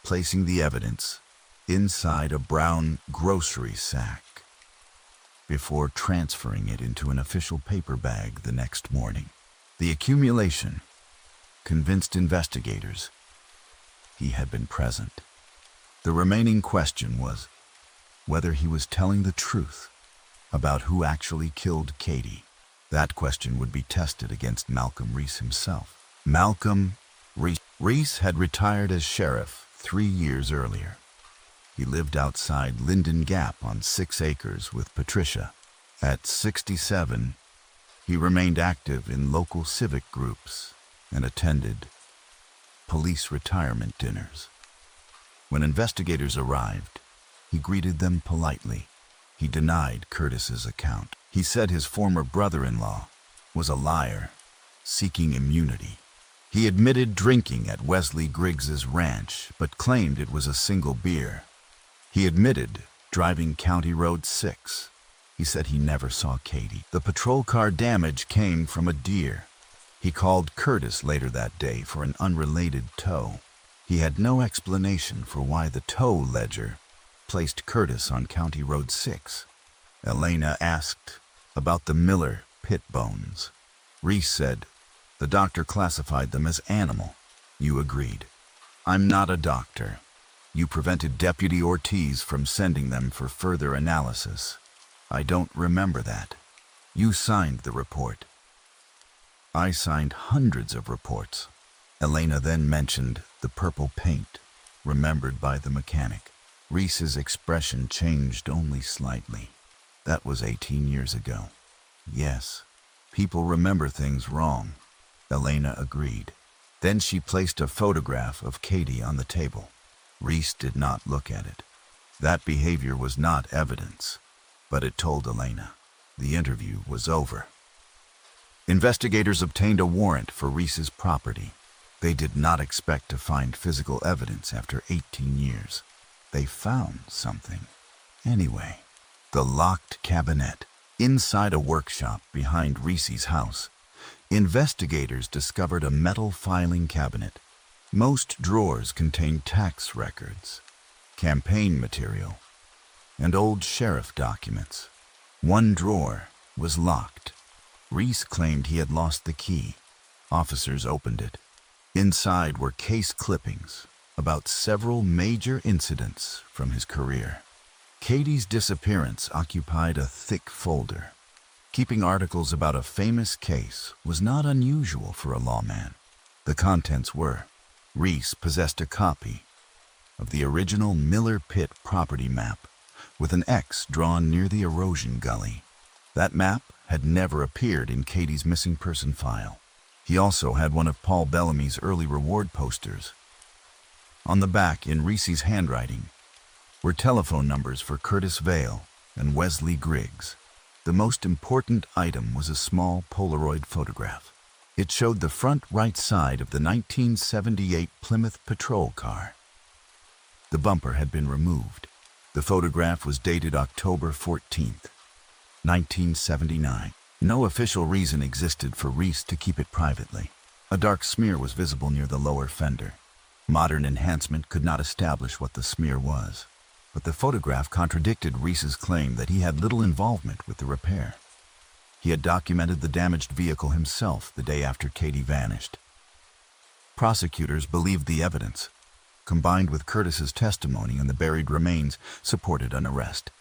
placing the evidence inside a brown grocery sack before transferring it into an official paper bag the next morning. The accumulation convinced investigators he had been present. The remaining question was whether he was telling the truth about who actually killed Katie. That question would be tested against Malcolm Reese himself. Malcolm Reese. Reese had retired as sheriff 3 years earlier. He lived outside Linden Gap on 6 acres with Patricia. At 67, he remained active in local civic groups and attended police retirement dinners. When investigators arrived, he greeted them politely. He denied Curtis's account. He said his former brother-in-law was a liar, seeking immunity. He admitted drinking at Wesley Griggs's ranch, but claimed it was a single beer. He admitted driving County Road 6. He said he never saw Katie. The patrol car damage came from a deer. He called Curtis later that day for an unrelated tow. He had no explanation for why the tow ledger placed Curtis on County Road 6. Elena asked about the Miller pit bones. Reese said, "The doctor classified them as animal." You agreed. "I'm not a doctor. You prevented Deputy Ortiz from sending them for further analysis." "I don't remember that." "You signed the report." "I signed hundreds of reports." Elena then mentioned the purple paint, remembered by the mechanic. Reese's expression changed only slightly. "That was 18 years ago." "Yes, people remember things wrong," Elena agreed. Then she placed a photograph of Katie on the table. Reese did not look at it. That behavior was not evidence, but it told Elena the interview was over. Investigators obtained a warrant for Reese's property. They did not expect to find physical evidence after 18 years. They found something. Anyway, the locked cabinet. Inside a workshop behind Reese's house, investigators discovered a metal filing cabinet. Most drawers contained tax records, campaign material, and old sheriff documents. One drawer was locked. Reese claimed he had lost the key. Officers opened it. Inside were case clippings about several major incidents from his career. Katie's disappearance occupied a thick folder. Keeping articles about a famous case was not unusual for a lawman. The contents were: Reese possessed a copy of the original Miller Pit property map, with an X drawn near the erosion gully. That map had never appeared in Katie's missing person file. He also had one of Paul Bellamy's early reward posters. On the back, in Reese's handwriting, were telephone numbers for Curtis Vale and Wesley Griggs. The most important item was a small Polaroid photograph. It showed the front right side of the 1978 Plymouth patrol car. The bumper had been removed. The photograph was dated October 14th, 1979. No official reason existed for Reese to keep it privately. A dark smear was visible near the lower fender. Modern enhancement could not establish what the smear was, but the photograph contradicted Reese's claim that he had little involvement with the repair. He had documented the damaged vehicle himself the day after Katie vanished. Prosecutors believed the evidence, combined with Curtis's testimony and the buried remains, supported an arrest.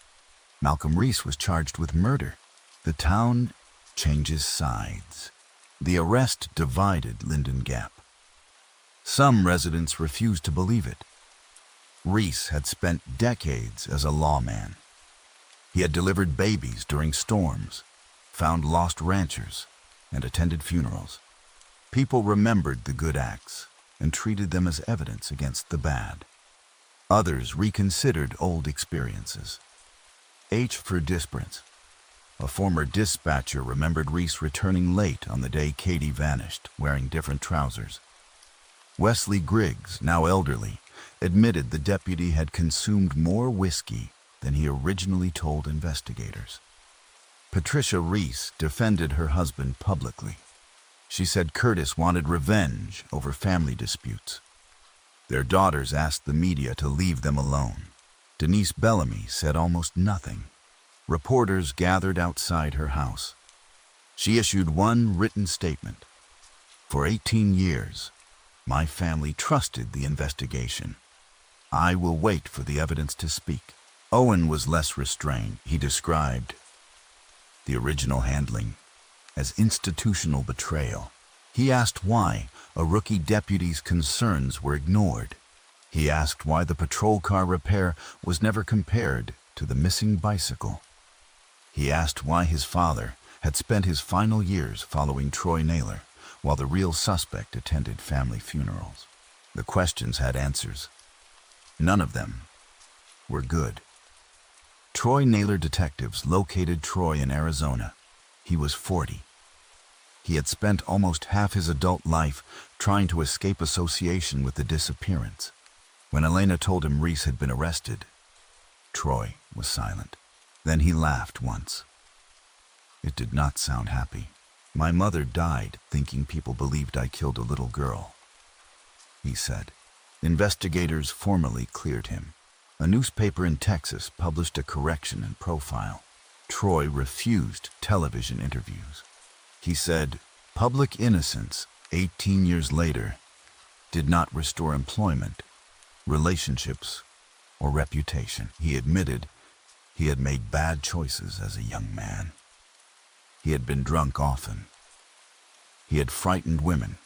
Malcolm Reese was charged with murder. The town changes sides. The arrest divided Linden Gap. Some residents refused to believe it. Reese had spent decades as a lawman. He had delivered babies during storms, found lost ranchers, and attended funerals. People remembered the good acts and treated them as evidence against the bad. Others reconsidered old experiences. H for disparance. A former dispatcher remembered Reese returning late on the day Katie vanished, wearing different trousers. Wesley Griggs, now elderly, admitted the deputy had consumed more whiskey than he originally told investigators. Patricia Reese defended her husband publicly. She said Curtis wanted revenge over family disputes. Their daughters asked the media to leave them alone. Denise Bellamy said almost nothing. Reporters gathered outside her house. She issued one written statement. For 18 years, my family trusted the investigation. I will wait for the evidence to speak. Owen was less restrained. He described the original handling as institutional betrayal. He asked why a rookie deputy's concerns were ignored. He asked why the patrol car repair was never compared to the missing bicycle. He asked why his father had spent his final years following Troy Naylor, while the real suspect attended family funerals. The questions had answers. None of them were good. Troy Naylor detectives located Troy in Arizona. He was 40. He had spent almost half his adult life trying to escape association with the disappearance. When Elena told him Reese had been arrested, Troy was silent. Then he laughed once. It did not sound happy. My mother died thinking people believed I killed a little girl, he said. Investigators formally cleared him. A newspaper in Texas published a correction and profile. Troy refused television interviews. He said, public innocence, 18 years later, did not restore employment, relationships, or reputation. He admitted he had made bad choices as a young man. He had been drunk often. He had frightened women.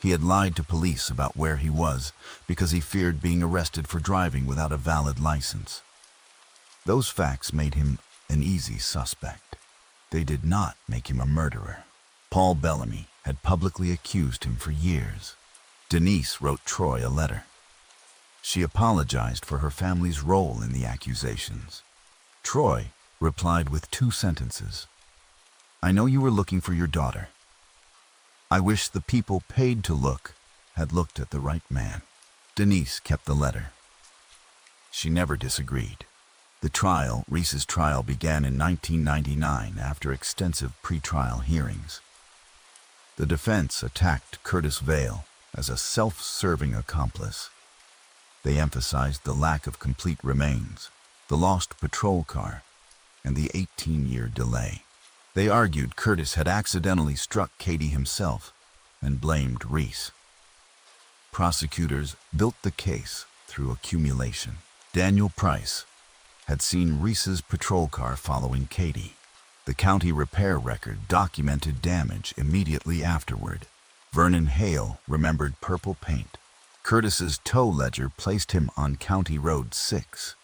He had lied to police about where he was because he feared being arrested for driving without a valid license. Those facts made him an easy suspect. They did not make him a murderer. Paul Bellamy had publicly accused him for years. Denise wrote Troy a letter. She apologized for her family's role in the accusations. Troy replied with 2 sentences. I know you were looking for your daughter. I wish the people paid to look had looked at the right man. Denise kept the letter. She never disagreed. The trial, Reese's trial, began in 1999 after extensive pretrial hearings. The defense attacked Curtis Vale as a self-serving accomplice. They emphasized the lack of complete remains, the lost patrol car, and the 18-year delay. They argued Curtis had accidentally struck Katie himself and blamed Reese. Prosecutors built the case through accumulation. Daniel Price had seen Reese's patrol car following Katie. The county repair record documented damage immediately afterward. Vernon Hale remembered purple paint. Curtis's tow ledger placed him on County Road 6.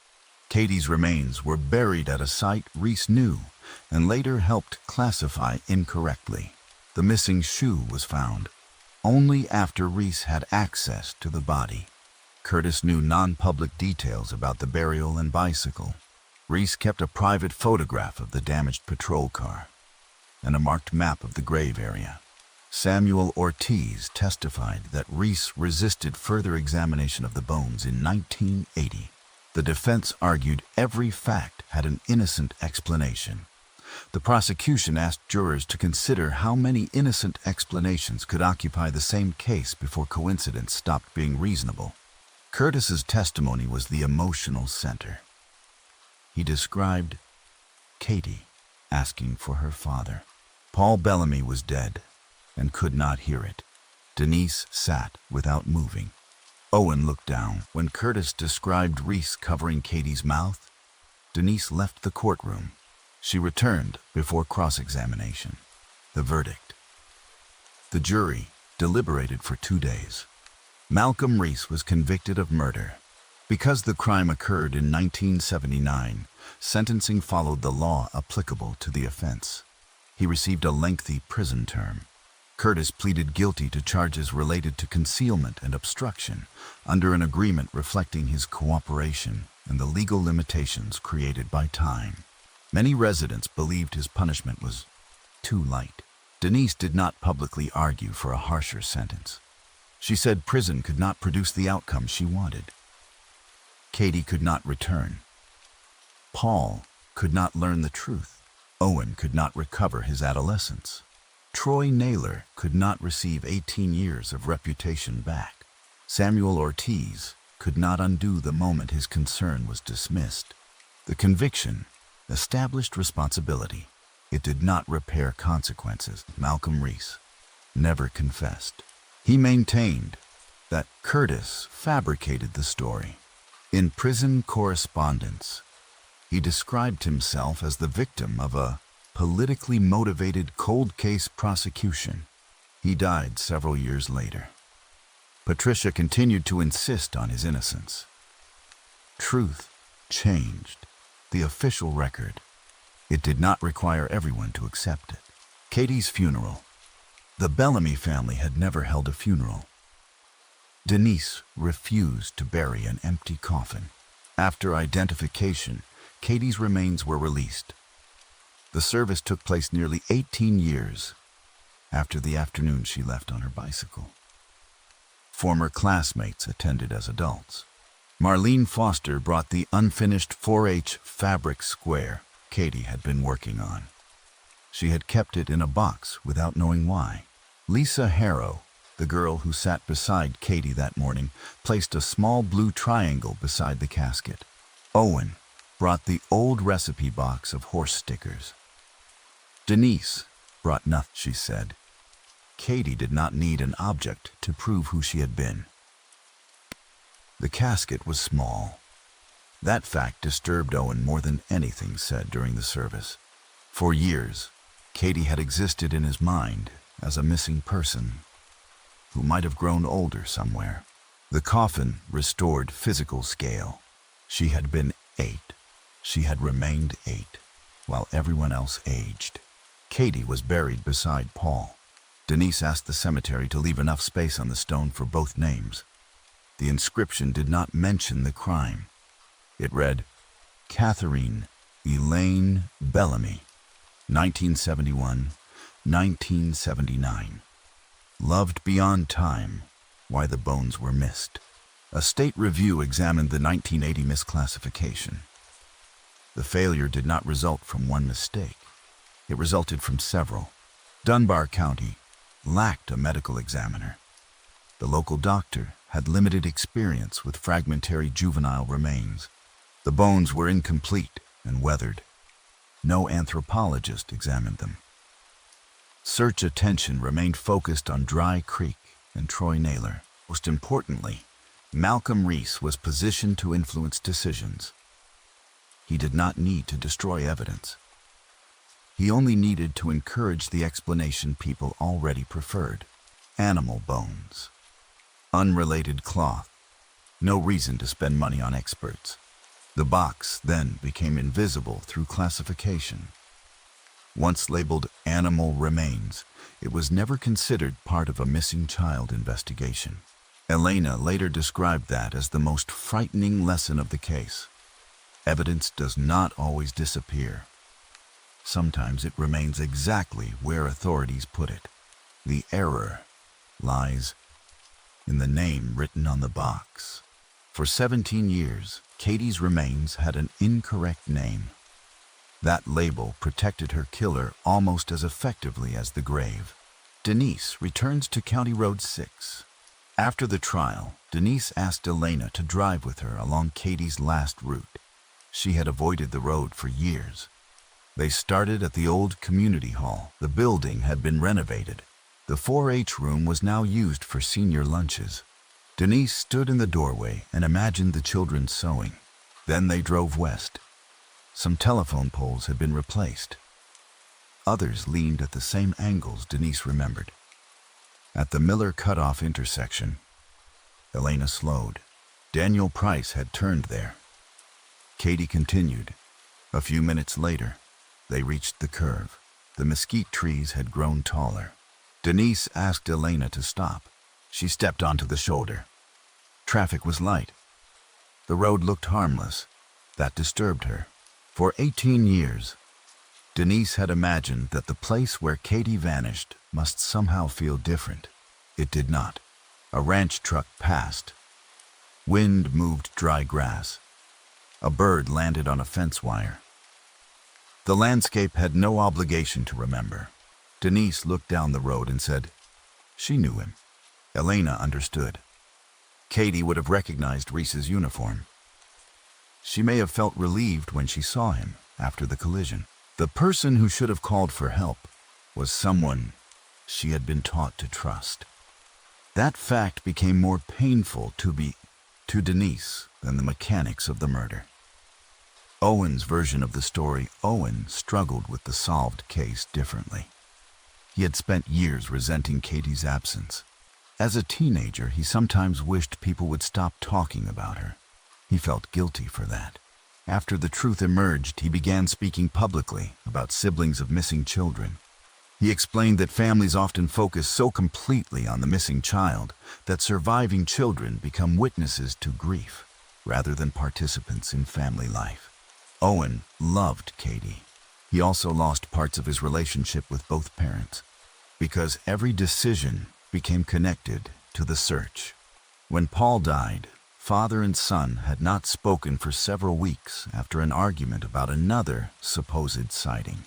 Katie's remains were buried at a site Reese knew and later helped classify incorrectly. The missing shoe was found only after Reese had access to the body. Curtis knew non-public details about the burial and bicycle. Reese kept a private photograph of the damaged patrol car and a marked map of the grave area. Samuel Ortiz testified that Reese resisted further examination of the bones in 1980. The defense argued every fact had an innocent explanation. The prosecution asked jurors to consider how many innocent explanations could occupy the same case before coincidence stopped being reasonable. Curtis's testimony was the emotional center. He described Katie asking for her father. Paul Bellamy was dead and could not hear it. Denise sat without moving. Owen looked down. When Curtis described Reese covering Katie's mouth, Denise left the courtroom. She returned before cross-examination. The verdict. The jury deliberated for 2 days. Malcolm Reese was convicted of murder. Because the crime occurred in 1979, sentencing followed the law applicable to the offense. He received a lengthy prison term. Curtis pleaded guilty to charges related to concealment and obstruction under an agreement reflecting his cooperation and the legal limitations created by time. Many residents believed his punishment was too light. Denise did not publicly argue for a harsher sentence. She said prison could not produce the outcome she wanted. Katie could not return. Paul could not learn the truth. Owen could not recover his adolescence. Troy Naylor could not receive 18 years of reputation back. Samuel Ortiz could not undo the moment his concern was dismissed. The conviction established responsibility. It did not repair consequences. Malcolm Reese never confessed. He maintained that Curtis fabricated the story. In prison correspondence, he described himself as the victim of a politically motivated cold case prosecution. He died several years later. Patricia continued to insist on his innocence. Truth changed the official record. It did not require everyone to accept it. Katie's funeral. The Bellamy family had never held a funeral. Denise refused to bury an empty coffin. After identification, Katie's remains were released. The service took place nearly 18 years after the afternoon she left on her bicycle. Former classmates attended as adults. Marlene Foster brought the unfinished 4-H fabric square Katie had been working on. She had kept it in a box without knowing why. Lisa Harrow, the girl who sat beside Katie that morning, placed a small blue triangle beside the casket. Owen brought the old recipe box of horse stickers. Denise brought nothing, she said. Katie did not need an object to prove who she had been. The casket was small. That fact disturbed Owen more than anything said during the service. For years, Katie had existed in his mind as a missing person who might have grown older somewhere. The coffin restored physical scale. She had been 8. She had remained 8, while everyone else aged. Katie was buried beside Paul. Denise asked the cemetery to leave enough space on the stone for both names. The inscription did not mention the crime. It read, Catherine Elaine Bellamy, 1971-1979. Loved beyond time, why the bones were missed. A state review examined the 1980 misclassification. The failure did not result from one mistake. It resulted from several. Dunbar County lacked a medical examiner. The local doctor had limited experience with fragmentary juvenile remains. The bones were incomplete and weathered. No anthropologist examined them. Search attention remained focused on Dry Creek and Troy Naylor. Most importantly, Malcolm Reese was positioned to influence decisions. He did not need to destroy evidence. He only needed to encourage the explanation people already preferred. Animal bones. Unrelated cloth. No reason to spend money on experts. The box then became invisible through classification. Once labeled animal remains, it was never considered part of a missing child investigation. Elena later described that as the most frightening lesson of the case. Evidence does not always disappear. Sometimes it remains exactly where authorities put it. The error lies in the name written on the box. For 17 years, Katie's remains had an incorrect name. That label protected her killer almost as effectively as the grave. Denise returns to County Road 6. After the trial, Denise asked Elena to drive with her along Katie's last route. She had avoided the road for years. They started at the old community hall. The building had been renovated. The 4-H room was now used for senior lunches. Denise stood in the doorway and imagined the children sewing. Then they drove west. Some telephone poles had been replaced. Others leaned at the same angles Denise remembered. At the Miller Cutoff intersection, Elena slowed. Daniel Price had turned there. Katie continued. A few minutes later, they reached the curve. The mesquite trees had grown taller. Denise asked Elena to stop. She stepped onto the shoulder. Traffic was light. The road looked harmless. That disturbed her. For 18 years, Denise had imagined that the place where Katie vanished must somehow feel different. It did not. A ranch truck passed. Wind moved dry grass. A bird landed on a fence wire. The landscape had no obligation to remember. Denise looked down the road and said, she knew him. Elena understood. Katie would have recognized Reese's uniform. She may have felt relieved when she saw him after the collision. The person who should have called for help was someone she had been taught to trust. That fact became more painful to Denise than the mechanics of the murder. Owen's version of the story. Owen struggled with the solved case differently. He had spent years resenting Katie's absence. As a teenager, he sometimes wished people would stop talking about her. He felt guilty for that. After the truth emerged, he began speaking publicly about siblings of missing children. He explained that families often focus so completely on the missing child that surviving children become witnesses to grief rather than participants in family life. Owen loved Katie. He also lost parts of his relationship with both parents because every decision became connected to the search. When Paul died, father and son had not spoken for several weeks after an argument about another supposed sighting.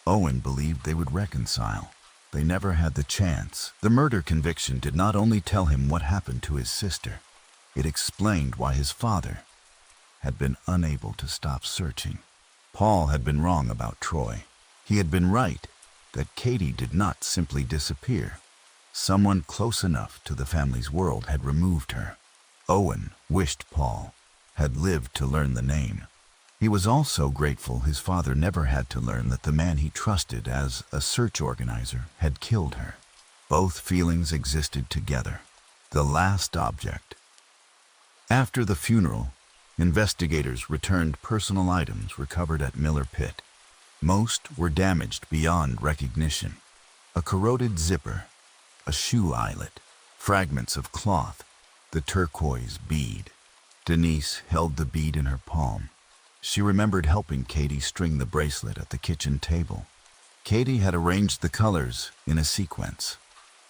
Owen believed they would reconcile. They never had the chance. The murder conviction did not only tell him what happened to his sister, it explained why his father had been unable to stop searching. Paul had been wrong about Troy. He had been right that Katie did not simply disappear. Someone close enough to the family's world had removed her. Owen wished Paul had lived to learn the name. He was also grateful his father never had to learn that the man he trusted as a search organizer had killed her. Both feelings existed together. The last object. After the funeral, investigators returned personal items recovered at Miller Pit. Most were damaged beyond recognition. A corroded zipper, a shoe eyelet, fragments of cloth, the turquoise bead. Denise held the bead in her palm. She remembered helping Katie string the bracelet at the kitchen table. Katie had arranged the colors in a sequence.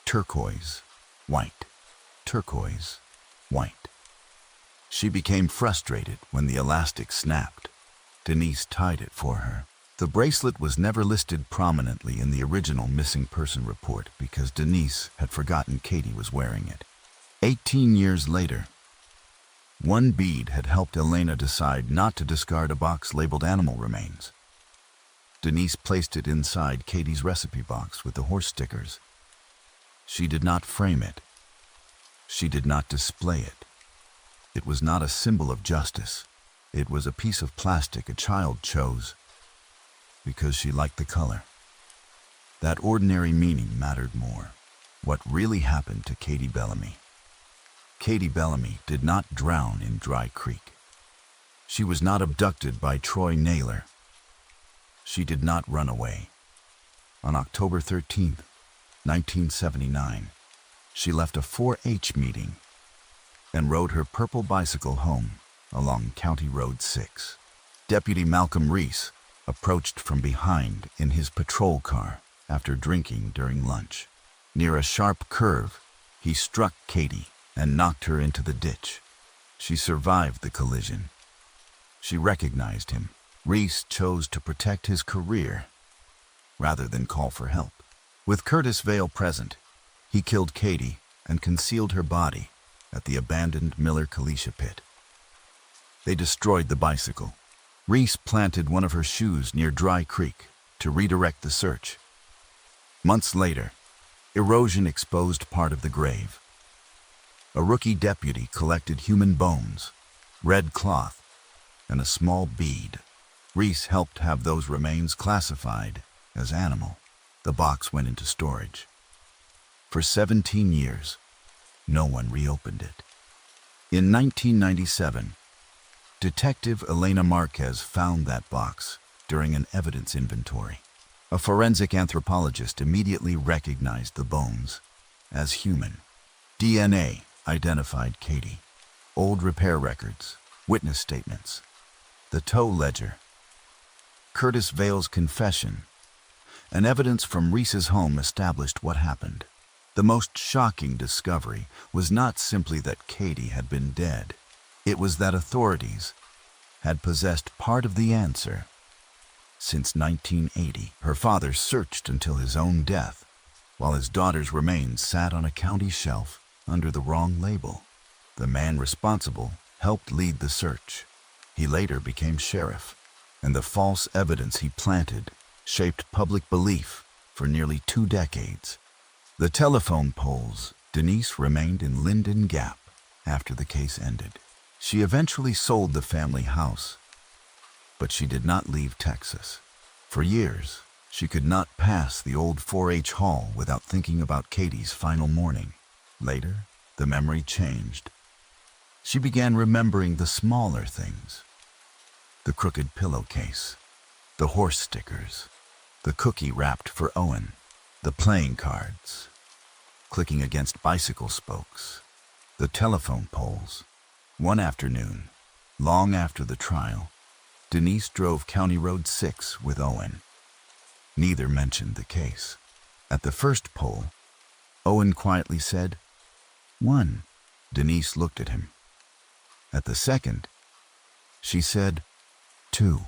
Turquoise, white, turquoise, white. She became frustrated when the elastic snapped. Denise tied it for her. The bracelet was never listed prominently in the original missing person report because Denise had forgotten Katie was wearing it. 18 years later, one bead had helped Elena decide not to discard a box labeled animal remains. Denise placed it inside Katie's recipe box with the horse stickers. She did not frame it. She did not display it. It was not a symbol of justice. It was a piece of plastic a child chose because she liked the color. That ordinary meaning mattered more. What really happened to Katie Bellamy? Katie Bellamy did not drown in Dry Creek. She was not abducted by Troy Naylor. She did not run away. On October 13th, 1979, she left a 4-H meeting and rode her purple bicycle home along County Road 6. Deputy Malcolm Reese approached from behind in his patrol car after drinking during lunch. Near a sharp curve, he struck Katie and knocked her into the ditch. She survived the collision. She recognized him. Reese chose to protect his career rather than call for help. With Curtis Vale present, he killed Katie and concealed her body at the abandoned Miller-Kalisha pit. They destroyed the bicycle. Reese planted one of her shoes near Dry Creek to redirect the search. Months later, erosion exposed part of the grave. A rookie deputy collected human bones, red cloth, and a small bead. Reese helped have those remains classified as animal. The box went into storage. For 17 years, no one reopened it. In 1997, Detective Elena Marquez found that box during an evidence inventory. A forensic anthropologist immediately recognized the bones as human. DNA identified Katie. Old repair records, witness statements, the tow ledger, Curtis Vale's confession, and evidence from Reese's home established what happened. The most shocking discovery was not simply that Katie had been dead. It was that authorities had possessed part of the answer. Since 1980, her father searched until his own death, while his daughter's remains sat on a county shelf under the wrong label. The man responsible helped lead the search. He later became sheriff, and the false evidence he planted shaped public belief for nearly 2 decades. The telephone poles. Denise remained in Linden Gap after the case ended. She eventually sold the family house, but she did not leave Texas. For years, she could not pass the old 4-H hall without thinking about Katie's final morning. Later, the memory changed. She began remembering the smaller things: the crooked pillowcase, the horse stickers, the cookie wrapped for Owen, the playing cards clicking against bicycle spokes, the telephone poles. One afternoon, long after the trial, Denise drove County Road 6 with Owen. Neither mentioned the case. At the first pole, Owen quietly said, "1." Denise looked at him. At the second, she said, "2."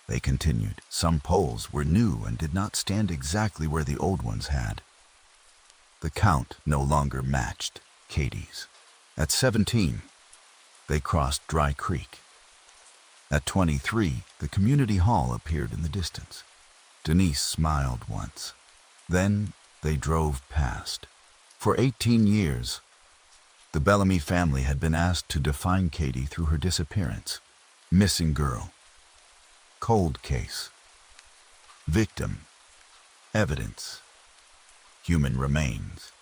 They continued. Some poles were new and did not stand exactly where the old ones had. The count no longer matched Katie's. At 17, they crossed Dry Creek. At 23, the community hall appeared in the distance. Denise smiled once. Then they drove past. For 18 years, the Bellamy family had been asked to define Katie through her disappearance. Missing girl, cold case, victim, evidence, human remains.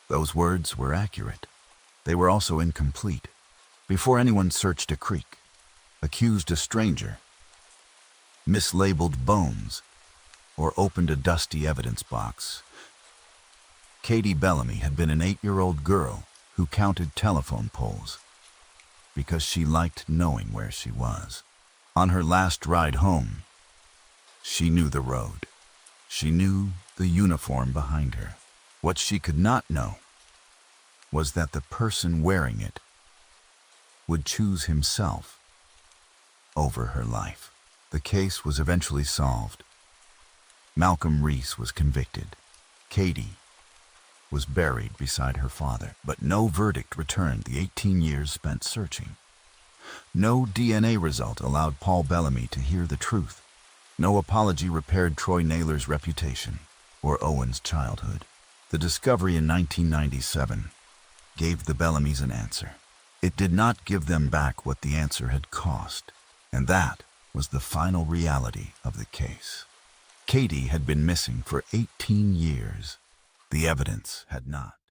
Those words were accurate. They were also incomplete. Before anyone searched a creek, accused a stranger, mislabeled bones, or opened a dusty evidence box, Katie Bellamy had been an 8-year-old girl who counted telephone poles because she liked knowing where she was. On her last ride home, she knew the road. She knew the uniform behind her. What she could not know was that the person wearing it would choose himself over her life. The case was eventually solved. Malcolm Reese was convicted. Katie was buried beside her father, but no verdict returned the 18 years spent searching. No DNA result allowed Paul Bellamy to hear the truth. No apology repaired Troy Naylor's reputation or Owen's childhood. The discovery in 1997 gave the Bellamys an answer. It did not give them back what the answer had cost, and that was the final reality of the case. Katie had been missing for 18 years. The evidence had not.